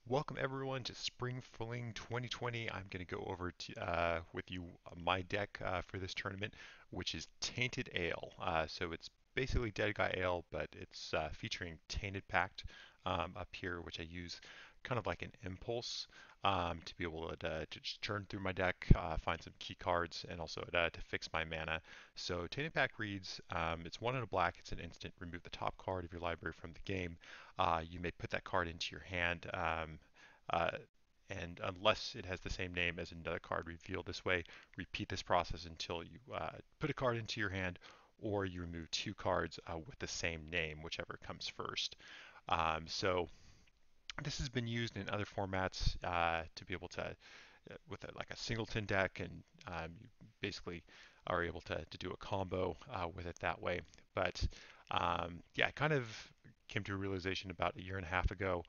Welcome everyone to Spring Fling 2020. I'm going to go over with you my deck for this tournament, which is Tainted Ale. So it's basically Deadguy Ale, but it's featuring Tainted Pact up here, which I use kind of like an impulse to be able to just turn through my deck, find some key cards, and also to fix my mana. So Tainted Pact reads, it's one in a black, it's an instant, remove the top card of your library from the game. You may put that card into your hand, uh, and unless it has the same name as another card revealed this way, repeat this process until you put a card into your hand or you remove two cards with the same name, whichever comes first. So this has been used in other formats to be able to, with like a singleton deck, and you basically are able to do a combo with it that way. But yeah, I kind of came to a realization about a year and a half ago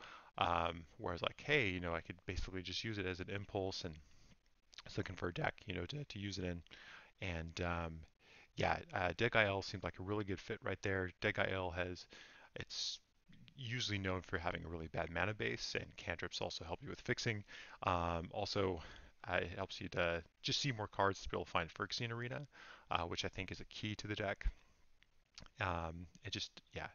where I was like, hey, I could basically just use it as an impulse, and I was looking for a deck, to use it in. And yeah, Deadguy L seemed like a really good fit right there. Deadguy L it's usually known for having a really bad mana base, and cantrips also help you with fixing. Also, it helps you to just see more cards to be able to find Phyrexian Arena, which I think is a key to the deck. It just, yeah,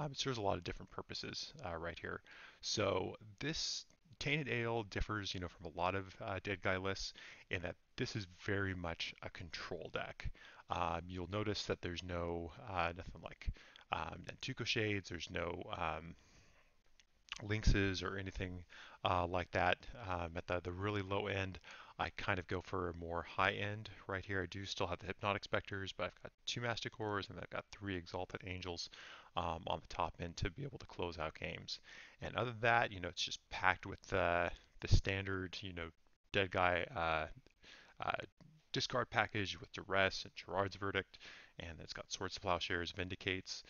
it serves a lot of different purposes right here. So this Tainted Ale differs, from a lot of Deadguy lists in that this is very much a control deck. You'll notice that there's nothing like Nantuko Shades, there's no lynxes or anything like that. At the really low end, I kind of go for a more high end right here. I do still have the Hypnotic Specters, but I've got two Masticores and I've got three Exalted Angels on the top end to be able to close out games. And other than that, it's just packed with the standard, dead guy uh, discard package with Duress and Gerrard's Verdict, and it's got Swords, Plowshares, Vindicates.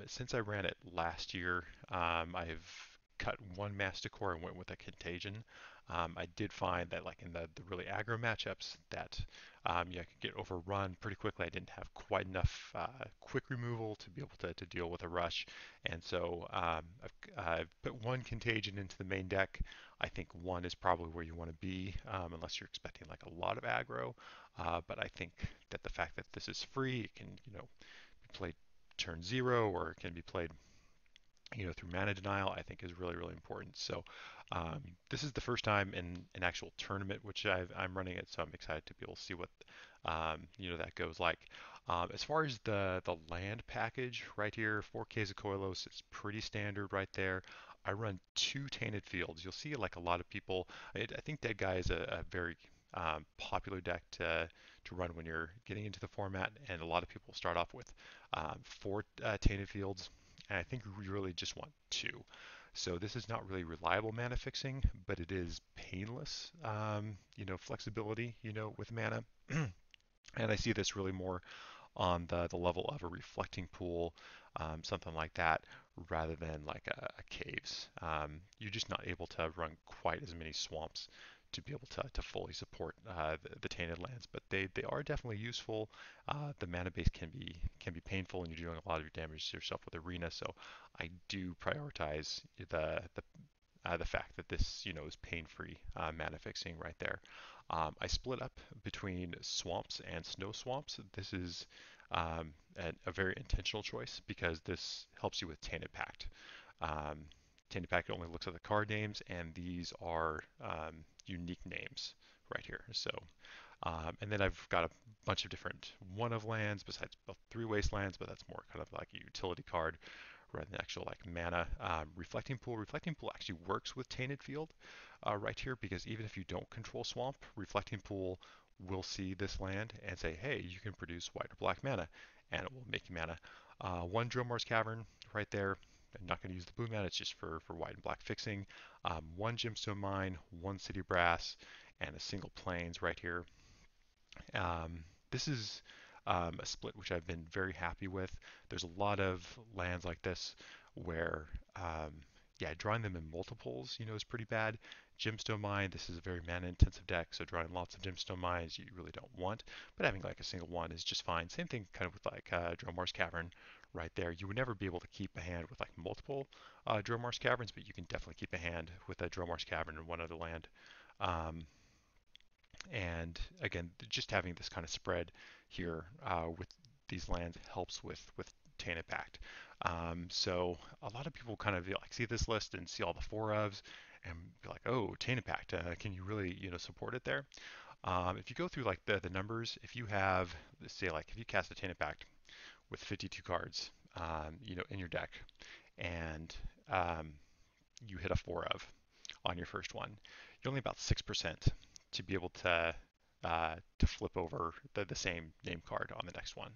Since I ran it last year, I've cut one Masticore and went with a Contagion. I did find that, like in the really aggro matchups, that yeah, I could get overrun pretty quickly. I didn't have quite enough quick removal to be able to deal with a rush, and so I've put one Contagion into the main deck. I think one is probably where you want to be, unless you're expecting like a lot of aggro. But I think that the fact that this is free, it can be played turn zero, or it can be played through mana denial, I think is really, really important. So this is the first time in an actual tournament which I'm running it, so I'm excited to be able to see what that goes like. As far as the land package right here, 4 Caves of Koilos is pretty standard right there. I run two Tainted Fields. You'll see like a lot of people. I think Deadguy is a very popular deck to run when you're getting into the format, and a lot of people start off with four Tainted Fields, and I think we really just want two. So this is not really reliable mana fixing, but it is painless, flexibility, with mana. And I see this really more on the level of a reflecting pool, something like that, rather than like a caves. You're just not able to run quite as many swamps to be able to fully support the tainted lands, but they are definitely useful. The mana base can be painful, and you're doing a lot of your damage to yourself with arena. So I do prioritize the fact that this is pain-free mana fixing right there. I split up between swamps and snow swamps. This is a very intentional choice because this helps you with Tainted Pact. Um, Tainted Pact only looks at the card names, and these are unique names right here. So, and then I've got a bunch of different one of lands besides both three wastelands, but that's more kind of like a utility card rather than actual like mana. Reflecting Pool. Reflecting Pool actually works with Tainted Field right here because even if you don't control Swamp, Reflecting Pool will see this land and say, hey, you can produce white or black mana, and it will make you mana. One Dromar's Cavern right there. I'm not going to use the blue mana, it's just for white and black fixing. One Gemstone Mine, one City Brass, and a single Plains right here. This is a split which I've been very happy with. There's a lot of lands like this where, yeah, drawing them in multiples, is pretty bad. Gemstone Mine, this is a very mana intensive deck, so drawing lots of Gemstone Mines you really don't want, but having like a single one is just fine. Same thing kind of with like Dromar's Cavern right there. You would never be able to keep a hand with like multiple Dromar's Caverns, but you can definitely keep a hand with a Dromar's Cavern in one other land. Um, and again, just having this kind of spread here with these lands helps with Tainted Pact. So a lot of people kind of like see this list and see all the four ofs and be like, oh, Tainted Pact, can you really support it there? If you go through like the numbers, if you have, let's say, like if you cast a Tainted Pact with 52 cards, in your deck, and um, you hit a four of on your first one, you're only about 6% to be able to flip over the same name card on the next one.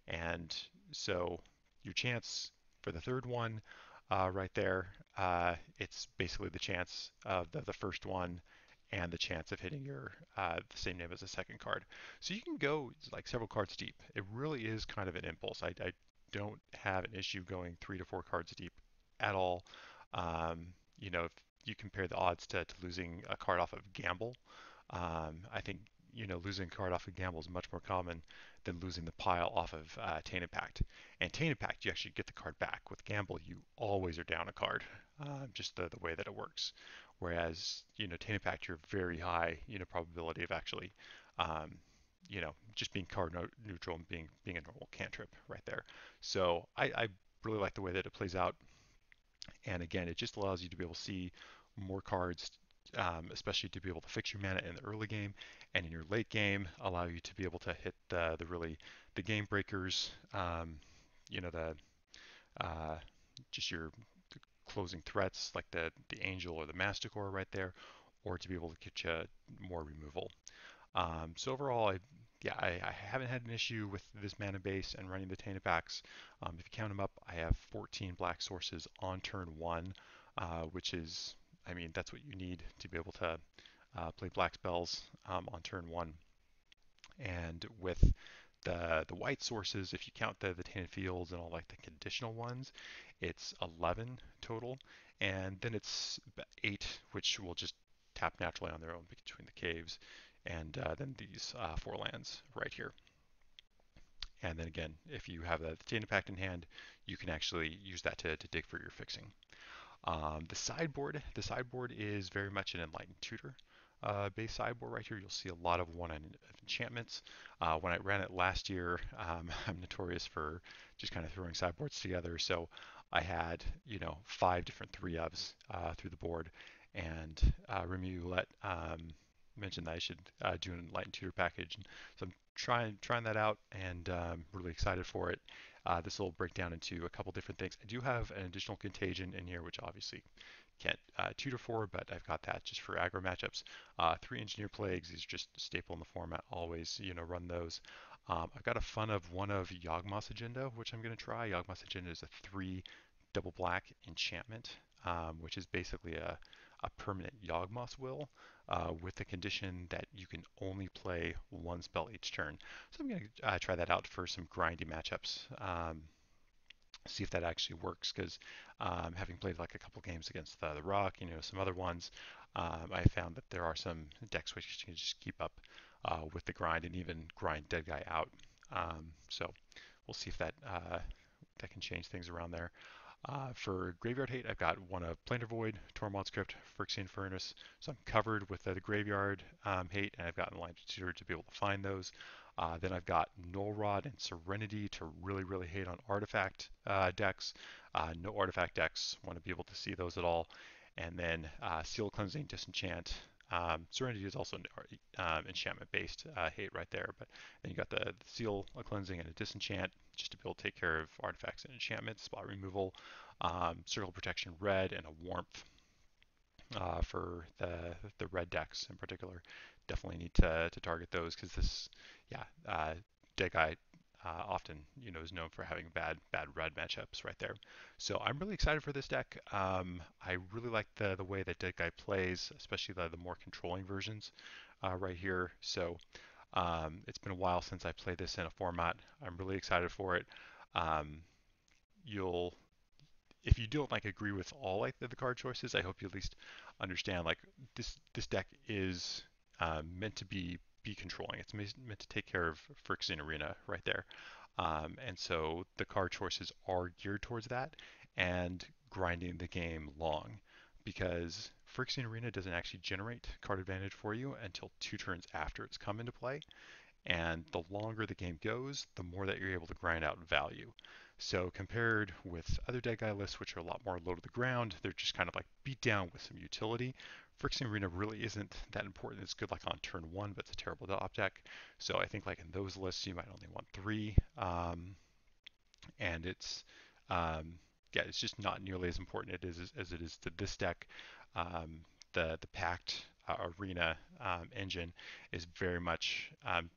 And so your chance for the third one right there, it's basically the chance of the first one and the chance of hitting your the same name as the second card. So you can go like several cards deep. It really is kind of an impulse. I don't have an issue going 3 to 4 cards deep at all. If you compare the odds to losing a card off of Gamble, I think losing a card off of Gamble is much more common than losing the pile off of Tainted Pact. And Tainted Pact, you actually get the card back. With Gamble, you always are down a card, just the way that it works. Whereas, Tainted Pact, you're very high, probability of actually, um, just being card neutral and being a normal cantrip right there. So I really like the way that it plays out. And again, it just allows you to be able to see more cards, especially to be able to fix your mana in the early game and in your late game, allow you to be able to hit the game breakers, the uh, just your closing threats like the Angel or the Masticore right there, or to be able to get you more removal. So overall, I haven't had an issue with this mana base and running the Tainted Pacts. If you count them up, I have 14 black sources on turn one, which is, I mean, that's what you need to be able to play black spells on turn one. And with the white sources, if you count the Tainted Fields and all like the conditional ones, it's 11 total. And then it's 8, which will just tap naturally on their own between the caves, and then these 4 lands right here. And then again, if you have the Tainted Pact in hand, you can actually use that to dig for your fixing. The sideboard is very much an Enlightened Tutor base sideboard right here. You'll see a lot of one-on enchantments. When I ran it last year, I'm notorious for just kind of throwing sideboards together. So I had 5 different 3-ofs through the board, and Remy let mentioned that I should do an Enlightened Tutor package. So I'm trying that out, and really excited for it. This will break down into a couple different things. I do have an additional Contagion in here, which obviously can't tutor for, but I've got that just for aggro matchups. 3 Engineer Plagues is just a staple in the format. Always, run those. I've got a fun of one of Yawgmoth's Agenda, which I'm going to try. Yawgmoth's Agenda is a 3 double black enchantment, which is basically a permanent Yawgmoth's Will with the condition that you can only play 1 spell each turn. So I'm going to try that out for some grindy matchups. See if that actually works, because having played like a couple games against the Rock, some other ones, I found that there are some decks which you can just keep up with the grind and even grind Deadguy out. So we'll see if that can change things around there. For Graveyard Hate, I've got one of Planar Void, Tormod Crypt, Phyrexian Furnace. So I'm covered with the Graveyard Hate, and I've got Enlightened Tutor to be able to find those. Then I've got Null Rod and Serenity to really hate on artifact decks. No artifact decks want to be able to see those at all. And then Seal Cleansing, Disenchant. Serenity is also enchantment-based hate right there, but then you got the Seal, a Cleansing, and a Disenchant just to be able to take care of artifacts and enchantments, spot removal, Circle Protection red, and a Warmth for the red decks in particular. Definitely need to target those, because this, Deadguy often is known for having bad red matchups right there. So I'm really excited for this deck. I really like the way that Deadguy plays, especially the more controlling versions right here. So it's been a while since I played this in a format. I'm really excited for it. Um, you'll If you don't like agree with all like the card choices, I hope you at least understand like this deck is meant to be controlling. It's meant to take care of Phyrexian Arena right there. And so the card choices are geared towards that and grinding the game long, because Phyrexian Arena doesn't actually generate card advantage for you until 2 turns after it's come into play. And the longer the game goes, the more that you're able to grind out value. So compared with other Deadguy lists, which are a lot more low to the ground, they're just kind of like beat down with some utility. Phyrexian Arena really isn't that important. It's good like on turn 1, but it's a terrible top deck. So I think like in those lists, you might only want 3. And it's yeah, it's just not nearly as important as it is to this deck. The Pact Arena engine is very much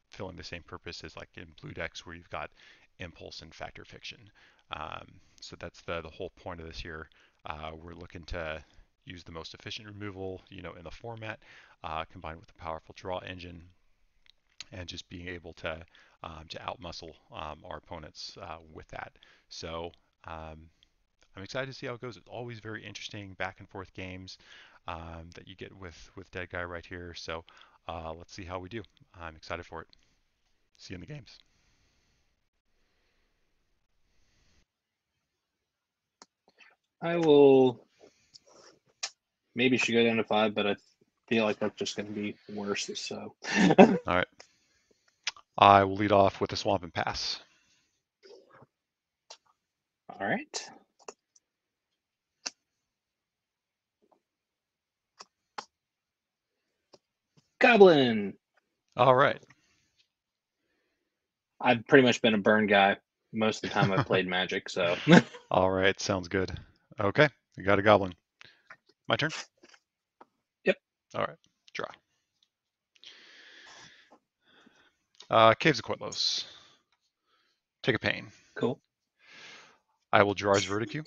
filling the same purpose as like in blue decks where you've got Impulse and Factor Fiction. So that's the whole point of this here. We're looking to use the most efficient removal, in the format, combined with the powerful draw engine, and just being able to outmuscle our opponents with that. So I'm excited to see how it goes. It's always very interesting back and forth games that you get with Deadguy right here. So let's see how we do. I'm excited for it. See you in the games. I will maybe should go down to 5, but I feel like that's just going to be worse. So. All right. I will lead off with a Swamp and Pass. All right. Goblin. All right. I've pretty much been a burn guy most of the time I've played Magic, so. All right, sounds good. Okay, we got a Goblin. My turn? Yep. All right, draw. Caves of Koilos. Take a pain. Cool. I will Gerrard's Verdict you.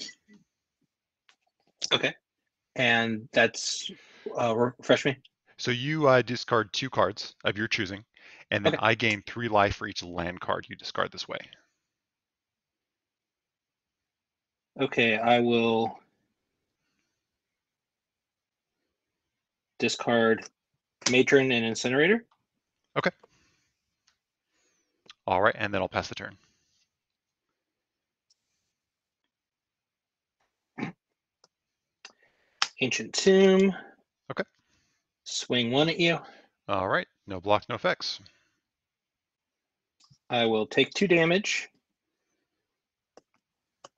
Okay. And that's refresh me. So you discard 2 cards of your choosing, and then Okay. I gain 3 life for each land card you discard this way. Okay, I will discard Matron and Incinerator. Okay. All right, and then I'll pass the turn. Ancient Tomb. Okay. Swing 1 at you. All right, no blocks, no effects. I will take 2 damage.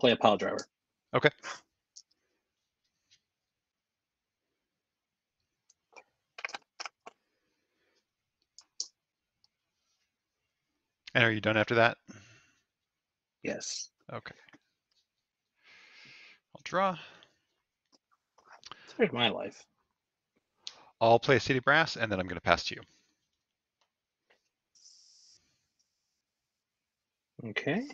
Play a Pile Driver. Okay. And are you done after that? Yes. Okay. I'll draw. There's my life. I'll play a City Brass, and then I'm going to pass to you. Okay.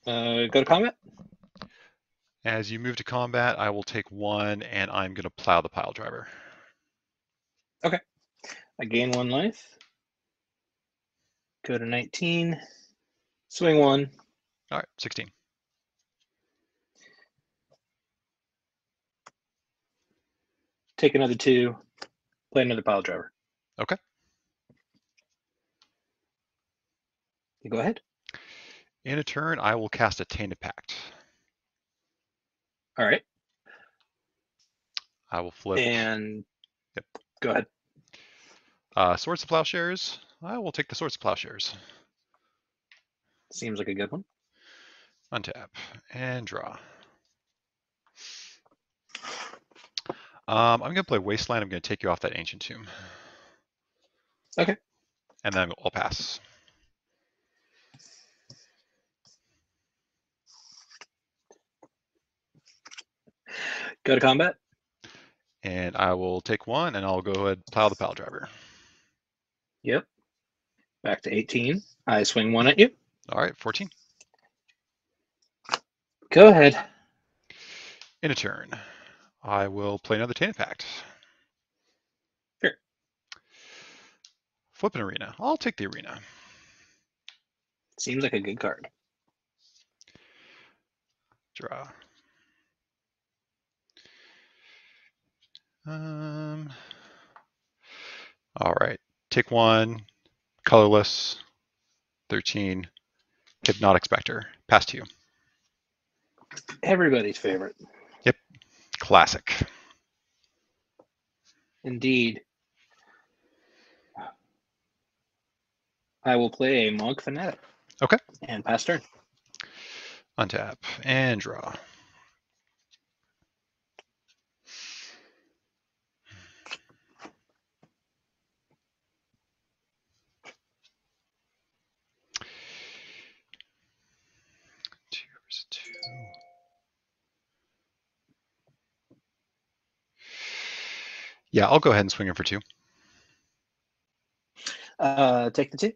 Go to combat. As you move to combat, I will take 1, and I'm going to plow the Pile Driver. Okay. I gain 1 life. Go to 19. Swing 1. All right, 16. Take another 2. Play another Pile Driver. Okay. You go ahead. In a turn, I will cast a Tainted Pact. All right. I will flip. And yep. Go ahead. Swords to Plowshares. I will take the Swords to Plowshares. Seems like a good one. Untap and draw. I'm going to play Wasteland. I'm going to take you off that Ancient Tomb. Okay. And then I'll pass. Go to combat. And I will take 1, and I'll go ahead and plow the Pile Driver. Yep. Back to 18. I swing 1 at you. All right, 14. Go ahead. In a turn, I will play another Tainted Pact. Sure. Flip an Arena. I'll take the Arena. Seems like a good card. Draw. All right. Take 1, colorless, 13, Hypnotic Specter. Pass to you. Everybody's favorite. Yep, classic. Indeed. I will play a Monk Fanatic. Okay. And pass turn. Untap and draw. Two. Yeah, I'll go ahead and swing him for 2. Take the 2.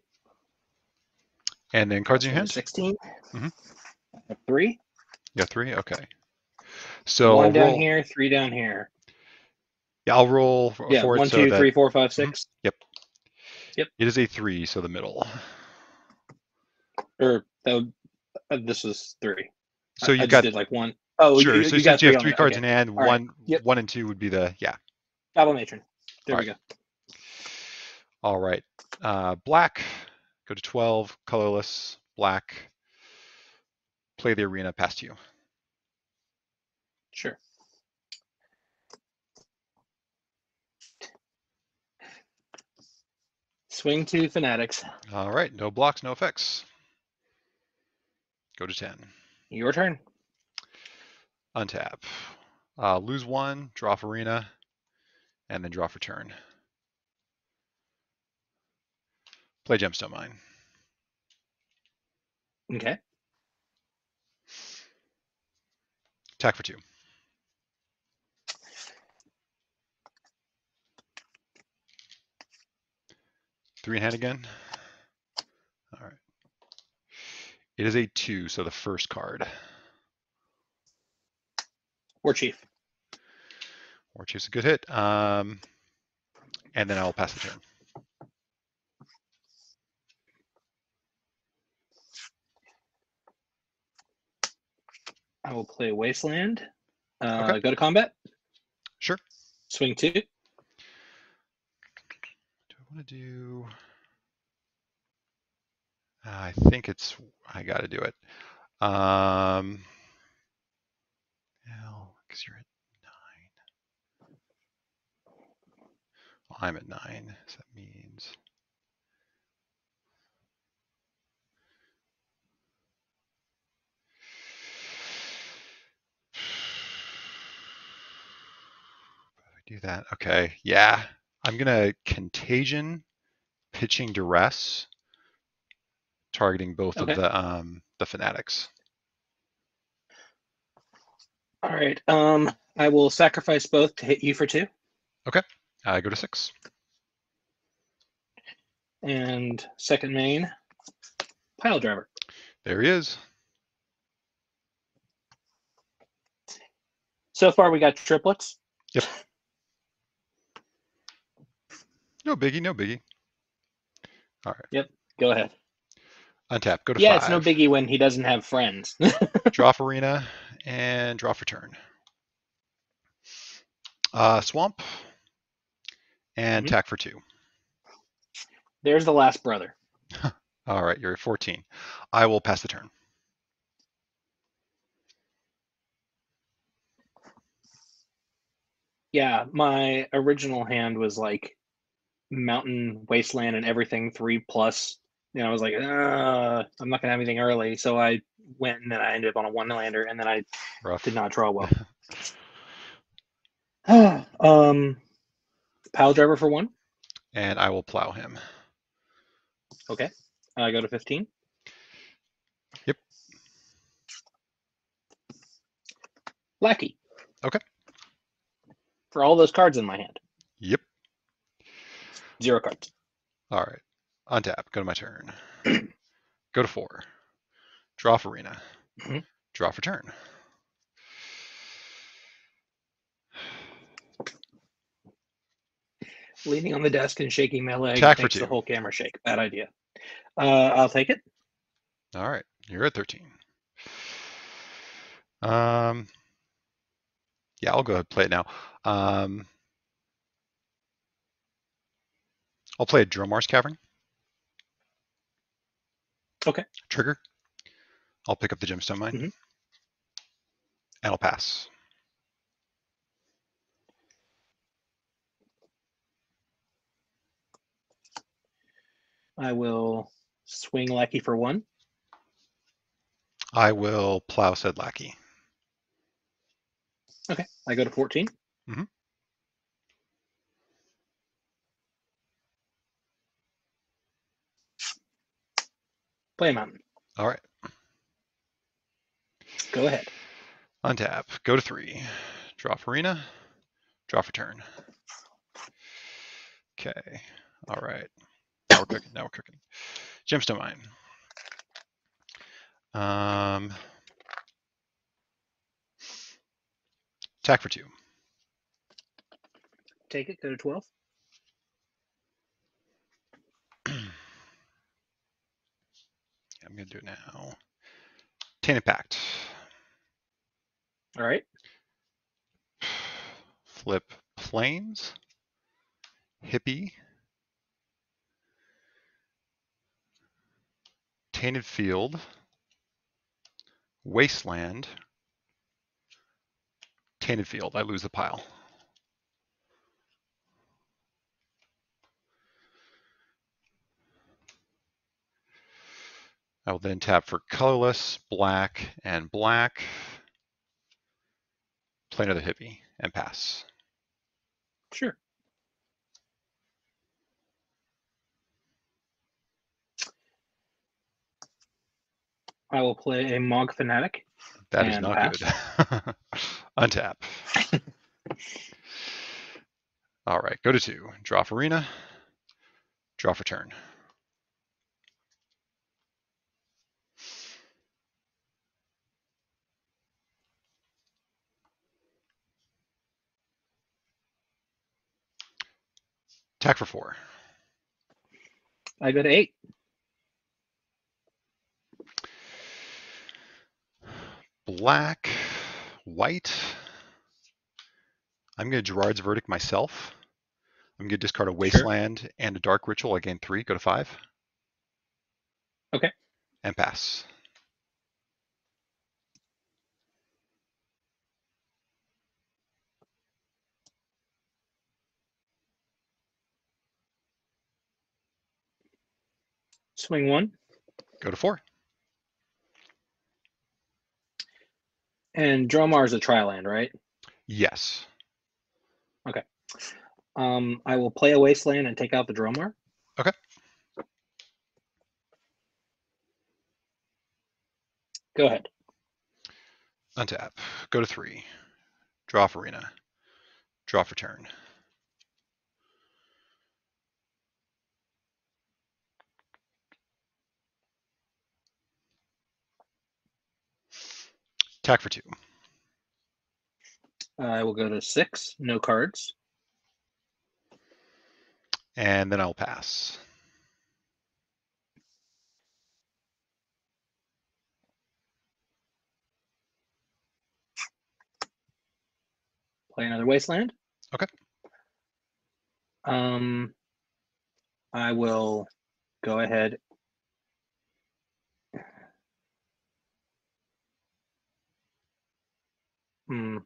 And then cards in your hand? 16. Mm-hmm. 3. You have 3? Okay. So 1 I'll down roll. here, 3 down here. Yeah, I'll roll Yeah, for 1, it so 2, that... 3, 4, 5, 6. Yep. Yep. It is a 3, so the middle. Or this was 3. So I you've just got... did like 1. Oh, Sure, you so got since you 3 have on 3 it. cards Okay. in hand, All right. Yep. 1 and 2 would be the... Yeah. Battle Matron. There All we right. go. All right. Black, go to 12, colorless, black, play the arena, pass to you. Sure. Swing 2 Fanatics. All right, no blocks, no effects. Go to 10. Your turn. Untap. Lose 1, draw for arena, and then draw for turn. Play Gemstone Mine. Okay. Attack for 2. 3 in hand again. All right. It is a 2, so the first card. War Chief. War Chief's a good hit. And then I will pass the turn. I will play Wasteland. Okay. Go to combat. Sure. Swing 2. Do I want to do... I think it's... I got to do it. Because you're at 9. Well, I'm at 9, so that means... Do that. Okay. Yeah. I'm going to Contagion, pitching Duress, targeting both of the Fanatics. All right. I will sacrifice both to hit you for 2. Okay. I go to 6. And second main, Pile Driver. There he is. So far, we got triplets. Yep. No biggie, no biggie. All right. Yep. Go ahead. Untap. Go to 5. Yeah, it's no biggie when he doesn't have friends. Draw for arena and draw for turn. Swamp and attack for 2. There's the last brother. All right, you're at 14. I will pass the turn. Yeah, my original hand was like Mountain, Wasteland, and everything 3+. You know, I was like, I'm not gonna have anything early, so I went and then I ended up on a 1-lander, and then I did not draw well. Pile Driver for 1. And I will plow him. Okay. I go to 15. Yep. Lackey. Okay. For all those cards in my hand. Yep. 0 cards. All right. Untap. Go to my turn. Go to 4. Draw for arena. Draw for turn. Leaning on the desk and shaking my leg Attack for makes 2. the whole camera shake. Bad idea. I'll take it. All right. You're at 13. Yeah, I'll go ahead and play it now. I'll play a Dromar's Cavern. Okay. Trigger. I'll pick up the Gemstone Mine. Mm-hmm. And I'll pass. I will swing Lackey for 1. I will plow said lackey. Okay. I go to 14. Mm-hmm. Play a mountain. All right. Go ahead. Untap. Go to 3. Draw for Arena. Draw for turn. Okay. All right. Now we're cooking. Now we're cooking. Gemstone Mine. Attack for 2. Take it. Go to 12. I'm going to do it now. Tainted Pact. All right. Flip Plains. Hippie. Tainted Field. Wasteland. Tainted Field. I lose the pile. I will then tap for colorless, black, and black. Play another hippie and pass. Sure. I will play a Mog Fanatic. That is and not pass. good. Untap. All right, go to 2. Draw for Arena. Draw for turn. Attack for 4. I go to 8. Black, white. I'm going to Gerrard's Verdict myself. I'm going to discard a Wasteland and a Dark Ritual. I gain 3. Go to 5. Okay. And pass. Swing 1. Go to 4. And Dromar is a tri-land, right? Yes. Okay. I will play a Wasteland and take out the Dromar. Okay. Go ahead. Untap. Go to 3. Draw for Arena. Draw for turn. Attack for 2. I will go to 6. No cards. And then I'll pass. Play another Wasteland. Okay. I will go ahead. I'm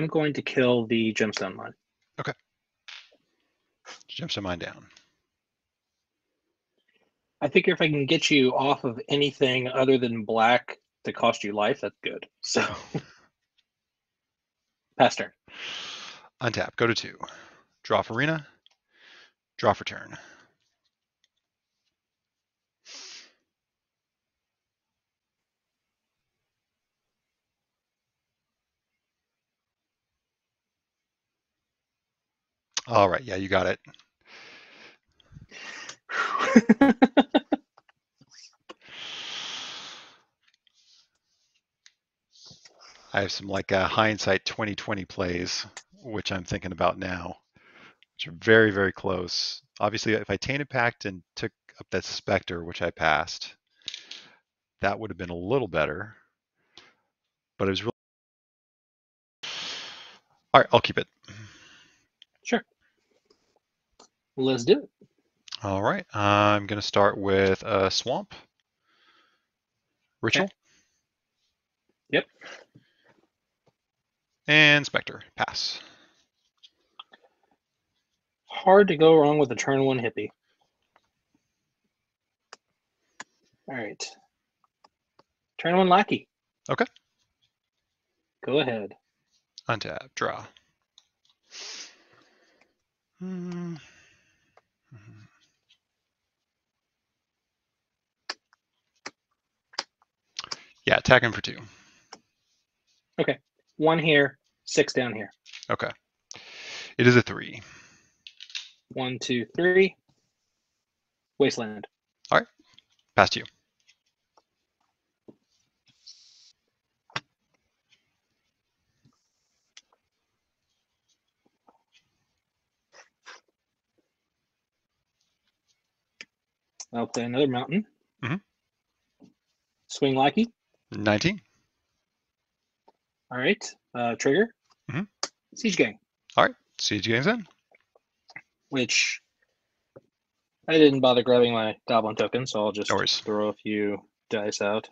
going to kill the Gemstone Mine. Okay. Gemstone Mine down. I figure if I can get you off of anything other than black to cost you life, that's good. So, pass turn. Untap. Go to 2. Draw for Arena. Draw for turn. All right. Yeah, you got it. I have some like hindsight 2020 plays, which I'm thinking about now, which are very, very close. Obviously, if I Tainted Pact and took up that Specter, which I passed, that would have been a little better. But it was really... All right, I'll keep it. Sure. Let's do it. All right, I'm going to start with a Swamp. Ritual. Okay. Yep. And Specter. Pass. Hard to go wrong with a turn 1 hippie. All right. Turn 1 lackey. Okay. Go ahead. Untap. Draw. Yeah, attack him for 2. Okay. 1 here, 6 down here. Okay. It is a 3. 1, 2, 3. Wasteland. All right. Pass to you. I'll play another mountain. Mhm. Swing lackey. 19. All right. Trigger. Mhm. Siege gang. All right. Siege Gang's in. Which I didn't bother grabbing my goblin token, so I'll just No worries. throw a few dice out.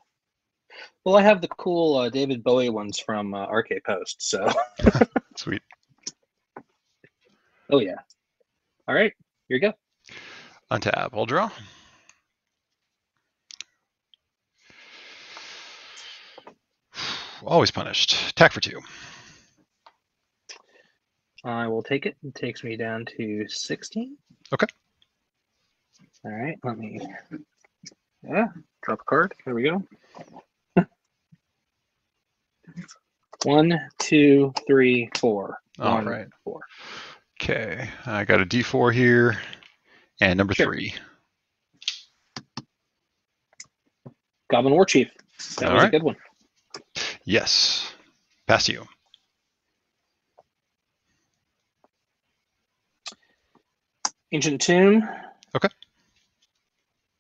Well, I have the cool David Bowie ones from Arcade Post, so. Sweet. Oh, yeah. All right. Here you go. Untap. I'll draw. Always punished. Attack for 2. I will take it. It takes me down to 16. Okay. All right. Let me. Yeah. Drop a card. There we go. 1, 2, 3, 4. All 1, right. 4. Okay. I got a D4 here. And number Sure. 3. Goblin War Chief. That All was right. a good one. Yes. Pass to you. Ancient Tomb. Okay.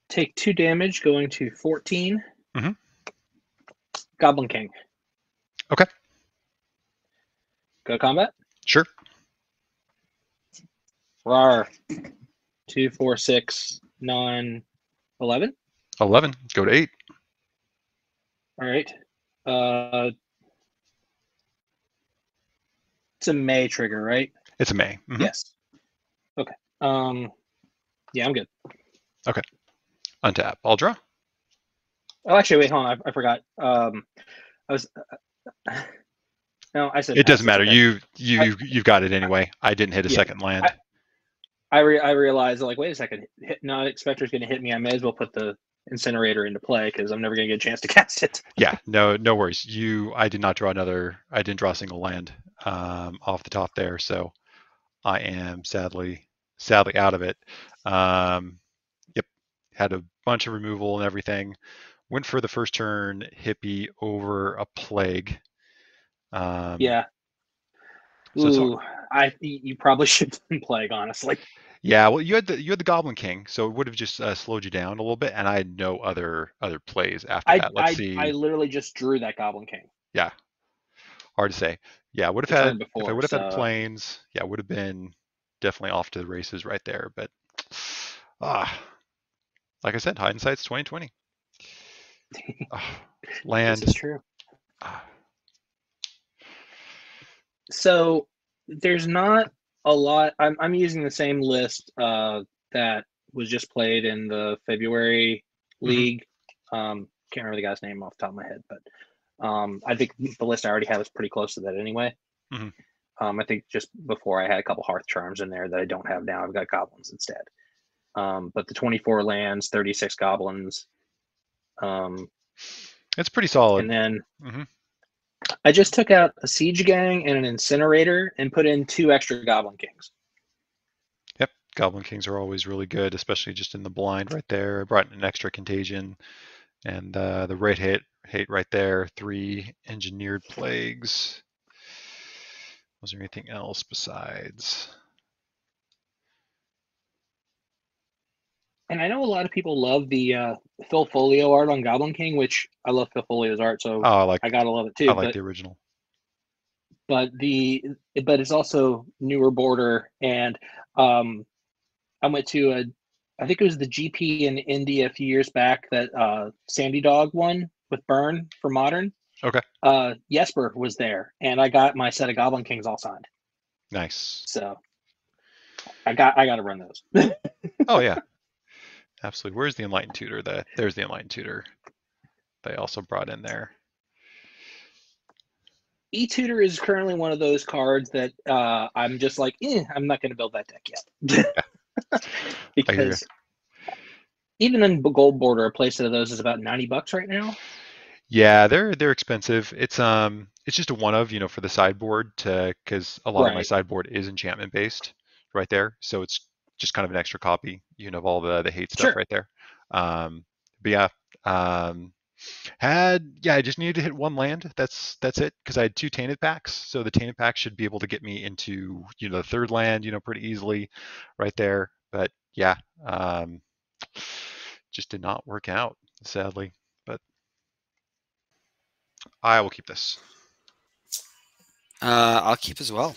Take 2 damage, going to 14. Mhm. Goblin King. Okay. Go combat. Sure. Rar. 2, 4, 6, 9, 11. 11. Go to 8. All right. It's a May trigger, right? It's a May. Mhm. Yes. Okay. Yeah, I'm good. Okay. Untap. I'll draw. Oh, actually, wait, hold on. I forgot. I was. No, I said. It pass. doesn't That's matter. okay. You've got it anyway. I didn't hit a Yeah. second land. I realized, like, wait a second. Hypnotic Specter's going to hit me. I may as well put the Incinerator into play because I'm never going to get a chance to cast it. Yeah. No worries. I did not draw another. I didn't draw a single land off the top there, so I am sadly out of it. Yep. Had a bunch of removal and everything. Went for the first turn hippie over a plague. Yeah. So Ooh, you probably should have been Plague, honestly. yeah, well, you had the Goblin King, so it would have just slowed you down a little bit, and I had no other plays after that. Let's see. I literally just drew that Goblin King Yeah, hard to say. Yeah, would the have turn had if I before. would have had So planes. Yeah, would have been definitely off to the races right there. But like I said, hindsight's 2020. Land. this is true. Ah, So there's not a lot. I'm using the same list that was just played in the February league. Can't remember the guy's name off the top of my head, but I think the list I already have is pretty close to that anyway. mhm. I think just before I had a couple Hearth Charms in there that I don't have now. I've got Goblins instead. But the 24 lands, 36 Goblins. It's pretty solid. And then Mm-hmm. I just took out a Siege Gang and an Incinerator and put in 2 extra Goblin Kings. Yep, Goblin Kings are always really good, especially just in the blind right there. I brought an extra Contagion, and the red hate right there. 3 Engineered Plagues. Was there anything else besides? And I know a lot of people love the Phil Folio art on Goblin King, which I love Phil Folio's art, so Oh, I gotta love it I too. like But the original. but it's also newer border, and I went to I think it was the GP in India a few years back that Sandy Dog won with Burn for Modern. Okay. Jesper was there, and I got my set of Goblin Kings all signed. Nice. So I got to run those. Oh yeah, absolutely. Where's the Enlightened Tutor? There's the Enlightened Tutor. They also brought in there. E-Tutor is currently one of those cards that I'm just like, I'm not going to build that deck yet. Yeah. Because even in gold border, a playset of those is about $90 right now. Yeah, they're expensive. It's just a one of, for the sideboard because a lot of my sideboard is enchantment based right there. So it's just kind of an extra copy, of all the hate stuff right there. But yeah, I just needed to hit one land. That's it because I had 2 Tainted Packs. So the Tainted Pack should be able to get me into, the third land, pretty easily right there. But yeah, just did not work out, sadly. But I will keep this. I'll keep as well.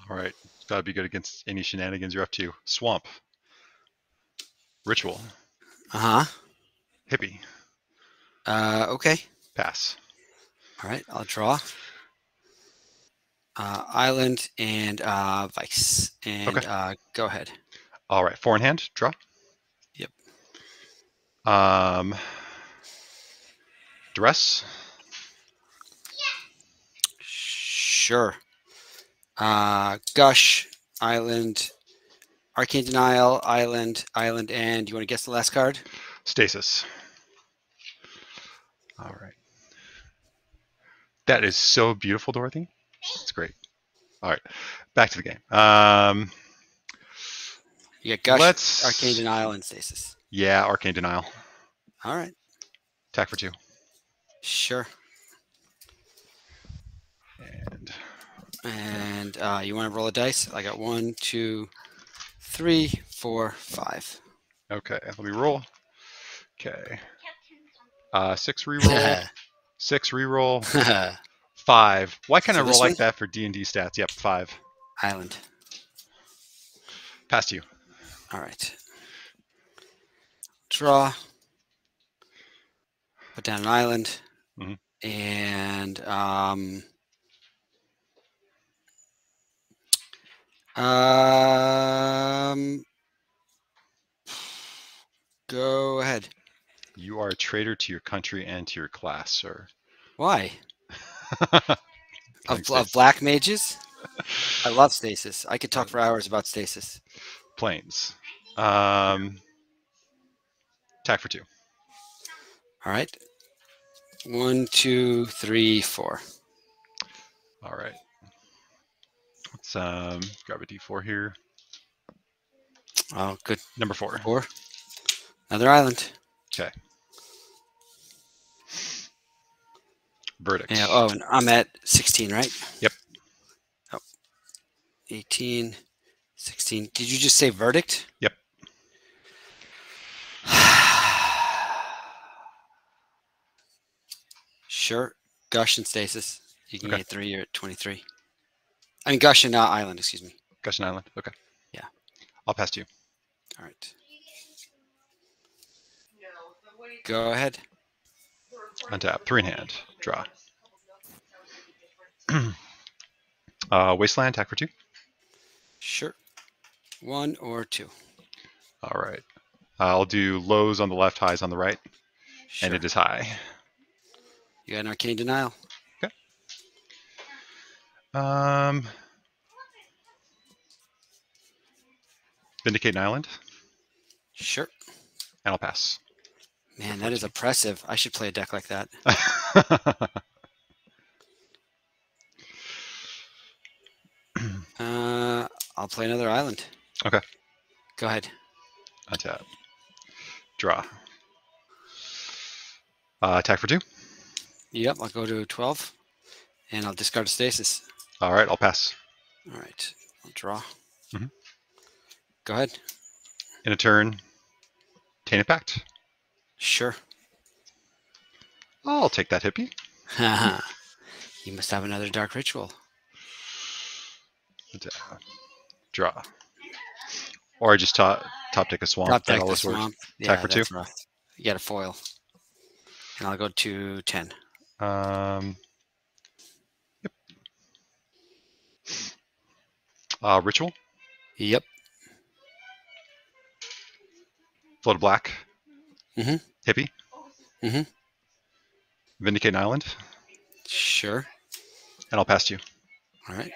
All right. It's got to be good against any shenanigans you're up to. Swamp. Ritual. Uh-huh. Hippie. Okay. Pass. All right, I'll draw. Island and Vice. And okay. Go ahead. All right. 4 in hand. Draw. Yep. Duress. Sure. Gush, Island, Arcane Denial, Island, and you want to guess the last card? Stasis. All right. That is so beautiful, Dorothy. It's great. All right. Back to the game. You got Gush, Arcane Denial, and Stasis. Yeah, Arcane Denial. All right. Attack for 2. Sure. And you want to roll a dice? I got 1, 2, 3, 4, 5. Okay, let me roll. Okay. 6 reroll. 6 reroll. 5. Why can't I roll like that for D&D stats? Yep, 5. Island. Pass to you. All right. Draw. Put down an island. Mm-hmm. And go ahead. You are a traitor to your country and to your class, sir. Why? of black mages? I love stasis. I could talk for hours about stasis. Planes. Attack for 2. All right. 1, 2, 3, 4. All right. Let's grab a D4 here. Oh, good. Number 4. 4. Another island. Okay. Verdict. Yeah, oh, and I'm at 16, right? Yep. Oh. 18, 16. Did you just say verdict? Yep. Sure. Gush and Stasis. You can get 3. You're at 23. I mean, Gush and Island, excuse me. Gush and Island. Okay. Yeah. I'll pass to you. All right. Go ahead. Untap. 3 in hand. Draw. Wasteland. Attack for 2. Sure. 1 or 2. All right. I'll do lows on the left, highs on the right. Sure. And it is high. You got an Arcane Denial. Okay. Vindicate an island. Sure. And I'll pass. Man, that is oppressive. I should play a deck like that. I'll play another island. Okay. Go ahead. Untap. Draw. Attack for 2. Yep, I'll go to 12. And I'll discard a Stasis. All right, I'll pass. All right. I'll draw. Mm-hmm. Go ahead. In a turn, Tainted Pact. Sure. I'll take that hippie. You must have another Dark Ritual. Draw. Or I just top deck a swamp. Top That deck the always works. swamp. Attack Yeah, for 2. that's rough. You got a foil. And I'll go to 10. Yep. Ritual. Yep. Float of Black. Mm-hmm. Hippie. Mm-hmm. Vindicate Island. Sure. And I'll pass to you. All right.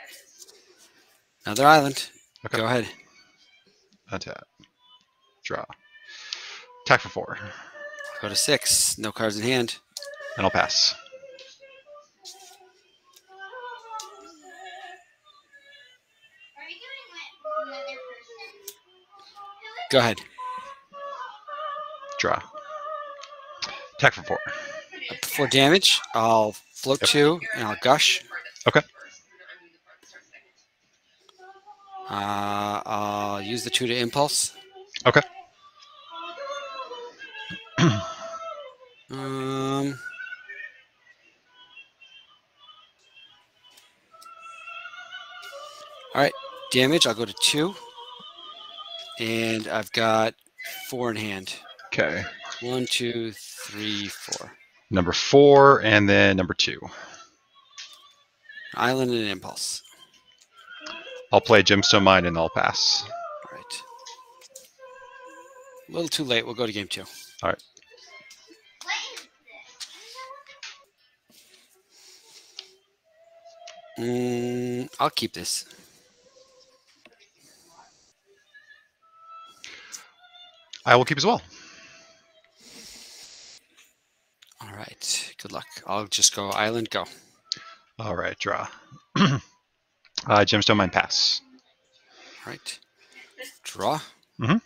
Another island. Okay. Go ahead. Untap. Draw. Attack for 4. Go to 6. No cards in hand. And I'll pass. Go ahead. Draw. Attack for 4. For damage, I'll float 2 and I'll gush. Okay. I'll use the 2 to impulse. Okay. All right. Damage, I'll go to 2. And I've got 4 in hand. Okay. 1, 2, 3, 4. Number 4 and then number 2. Island and impulse. I'll play Gemstone Mine and I'll pass. All right. A little too late. We'll go to game 2. All right. I'll keep this. I will keep as well. All right. Good luck. I'll just go island, go. All right, draw. Gemstone Mine, pass. All right. Draw. Mm-hmm.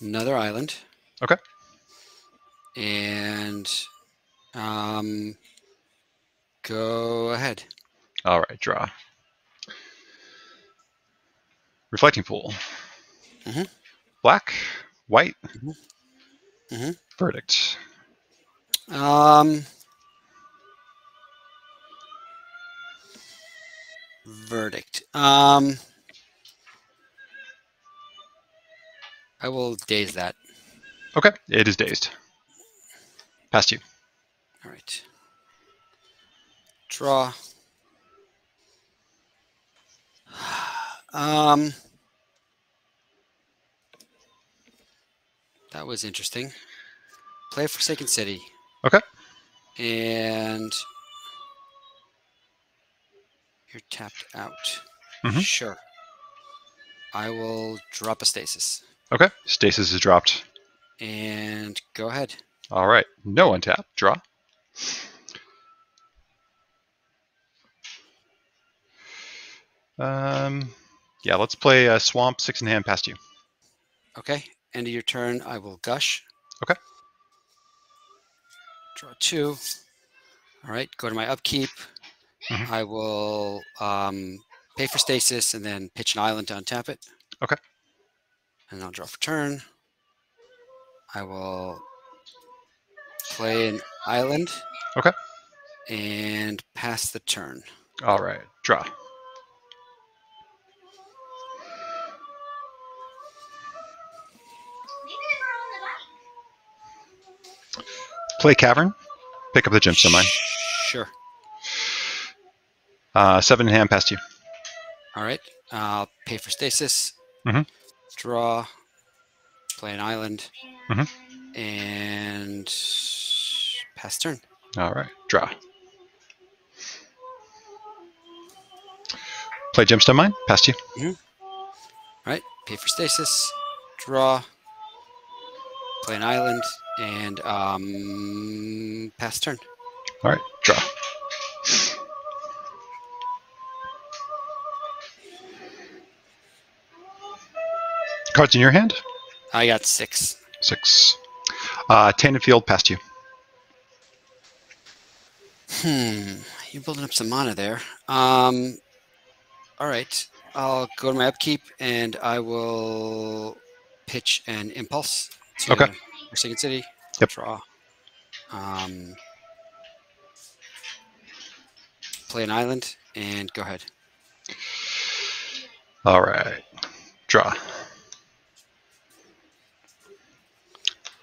Another island. Okay. And go ahead. All right, draw. Reflecting Pool. Mm-hmm. Black, white. Mm-hmm. Mm-hmm. Verdict. Verdict. I will daze that. Okay, it is dazed. Past you. All right. Draw. That was interesting. Play Forsaken City. Okay. And you're tapped out. Mm-hmm. Sure. I will drop a stasis. Okay, stasis is dropped. And go ahead. All right, no untap. Draw. Yeah, let's play Swamp, 6 in hand, past you. Okay. End of your turn, I will gush. Okay. Draw 2. All right, go to my upkeep. Mm-hmm. I will pay for stasis and then pitch an island to untap it. Okay. And I'll draw for turn. I will play an island. Okay. And pass the turn. All right, draw. Play Cavern. Pick up the Gemstone Mine. Sure. 7 in hand, past you. All right. I'll pay for stasis. Mm-hmm. Draw. Play an island. Mm-hmm. And pass turn. All right, draw. Play Gemstone Mine, past you. Mm-hmm. All right. Pay for stasis. Draw. Play an island. And pass turn. All right, draw. Cards in your hand? I got 6. 6. Tainted Field, past you. You're building up some mana there. All right. I'll go to my upkeep and I will pitch an impulse to Okay. Forsaken City. Yep. Draw. play an island, and go ahead. All right. Draw.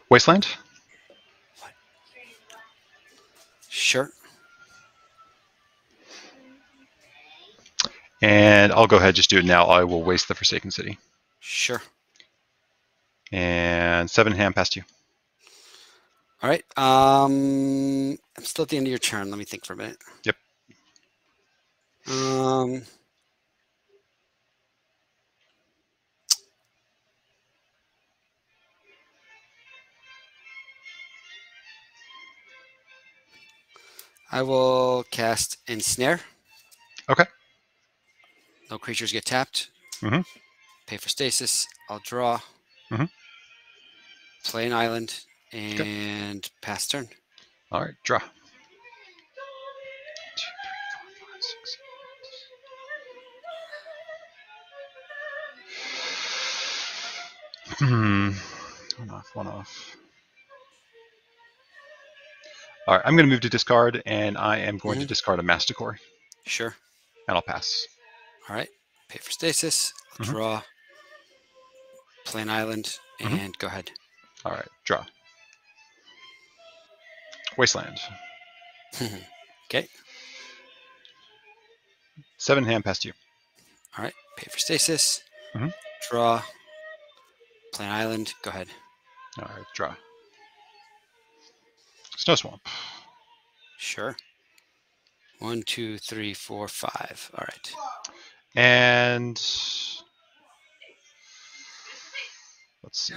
Wasteland. Sure. And I'll go ahead, just do it now. I will waste the Forsaken City. Sure. And 7 hand past you. All right. I'm still at the end of your turn. Let me think for a minute. Yep. I will cast Ensnare. Okay. No creatures get tapped. Mm-hmm. Pay for stasis. I'll draw. Mm-hmm. Play an island and pass turn. All right. Draw. 2, 3, 4, 5, 6. One off. All right, I'm going to move to discard, and I am going to discard a Masticore. Sure. And I'll pass. All right. Pay for stasis. I'll draw. Play an island and go ahead. All right. Draw. Wasteland. Okay. 7 hand past you. All right. Pay for stasis. Mm-hmm. Draw. Play an island. Go ahead. All right. Draw. Snow Swamp. Sure. 1, 2, 3, 4, 5. All right. And let's see.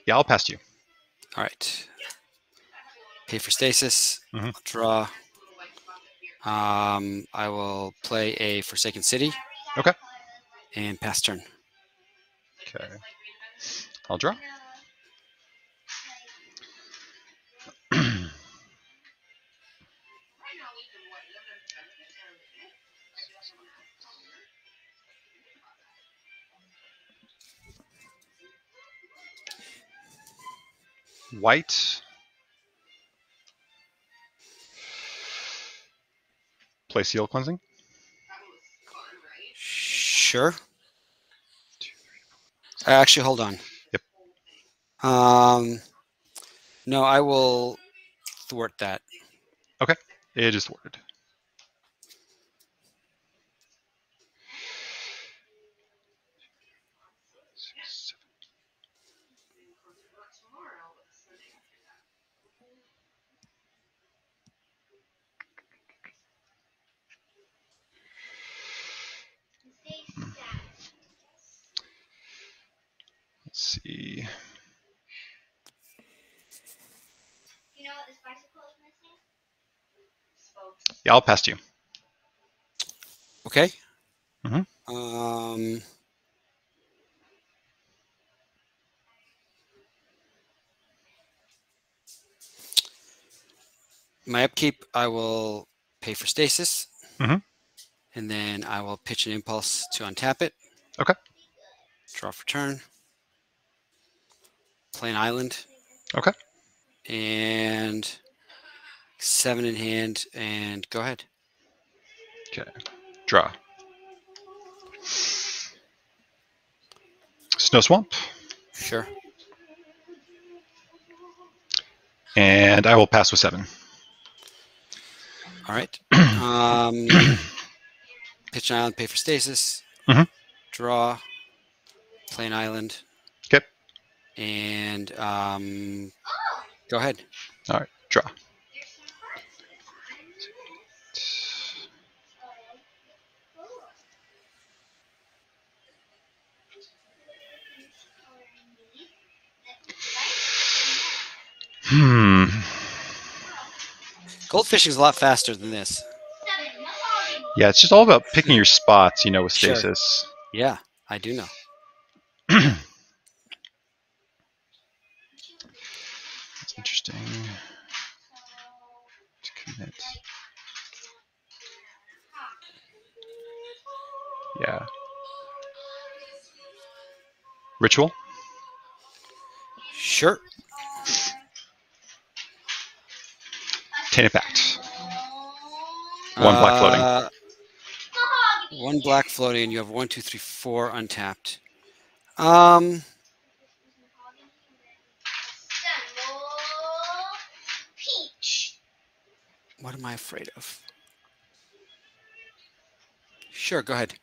Yeah, I'll pass you. All right. Pay for stasis. Mm-hmm. I'll draw. I will play a Forsaken City. Okay. And pass turn. Okay. I'll draw. White. Play Seal Cleansing. Sure. Actually, hold on. Yep. No, I will thwart that. Okay. It is thwarted. Let's see. Yeah, I'll pass to you. Okay. Mm-hmm. My upkeep, I will pay for stasis. Mm-hmm. And then I will pitch an impulse to untap it. Okay. Draw for turn. Play an island. Okay. And 7 in hand, and go ahead. Okay. Draw. Snow Swamp. Sure. And I will pass with 7. All right. Pitch an island, pay for stasis. Mm-hmm. Draw. Play an island. Okay. And go ahead. All right. Draw. Goldfishing is a lot faster than this. Yeah, it's just all about picking your spots, with Sure. stasis. Yeah, I do know. That's interesting. To commit. Yeah. Ritual. Sure. Tainted Pact. One black floating. One black floating. You have 1, 2, 3, 4 untapped. What am I afraid of? Sure, go ahead.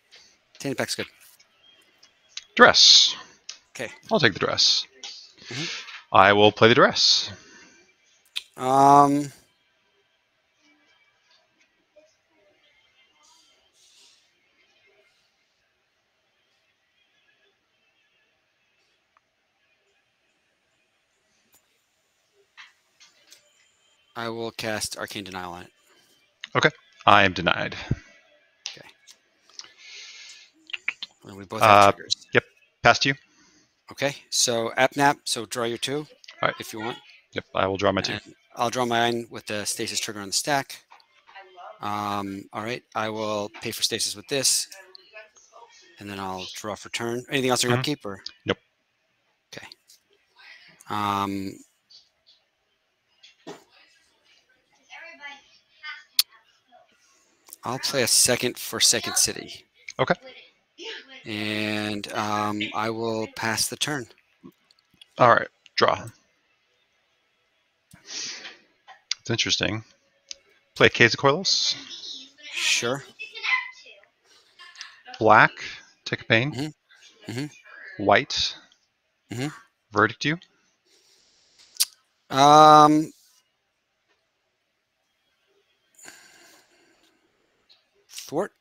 Tainted Pact's good. Duress. Okay. I'll take the Duress. Mhm. I will play the Duress. I will cast Arcane Denial on it. Okay. I am denied. Okay. And we both have triggers. Yep. Past you. Okay. So Appnap. So draw your 2 All right. if you want. Yep. I will draw my 2. And I'll draw mine with the stasis trigger on the stack. All right. I will pay for stasis with this. And then I'll draw for turn. Anything else in your upkeep? Or? Nope. Okay. I'll play a second for Second City. Okay. And I will pass the turn. All right. Draw. It's interesting. Play Caves of Koilos. Sure. Black. Take a pain. Mm-hmm. Mm-hmm. White. Mm-hmm. Verdict you. Thwart.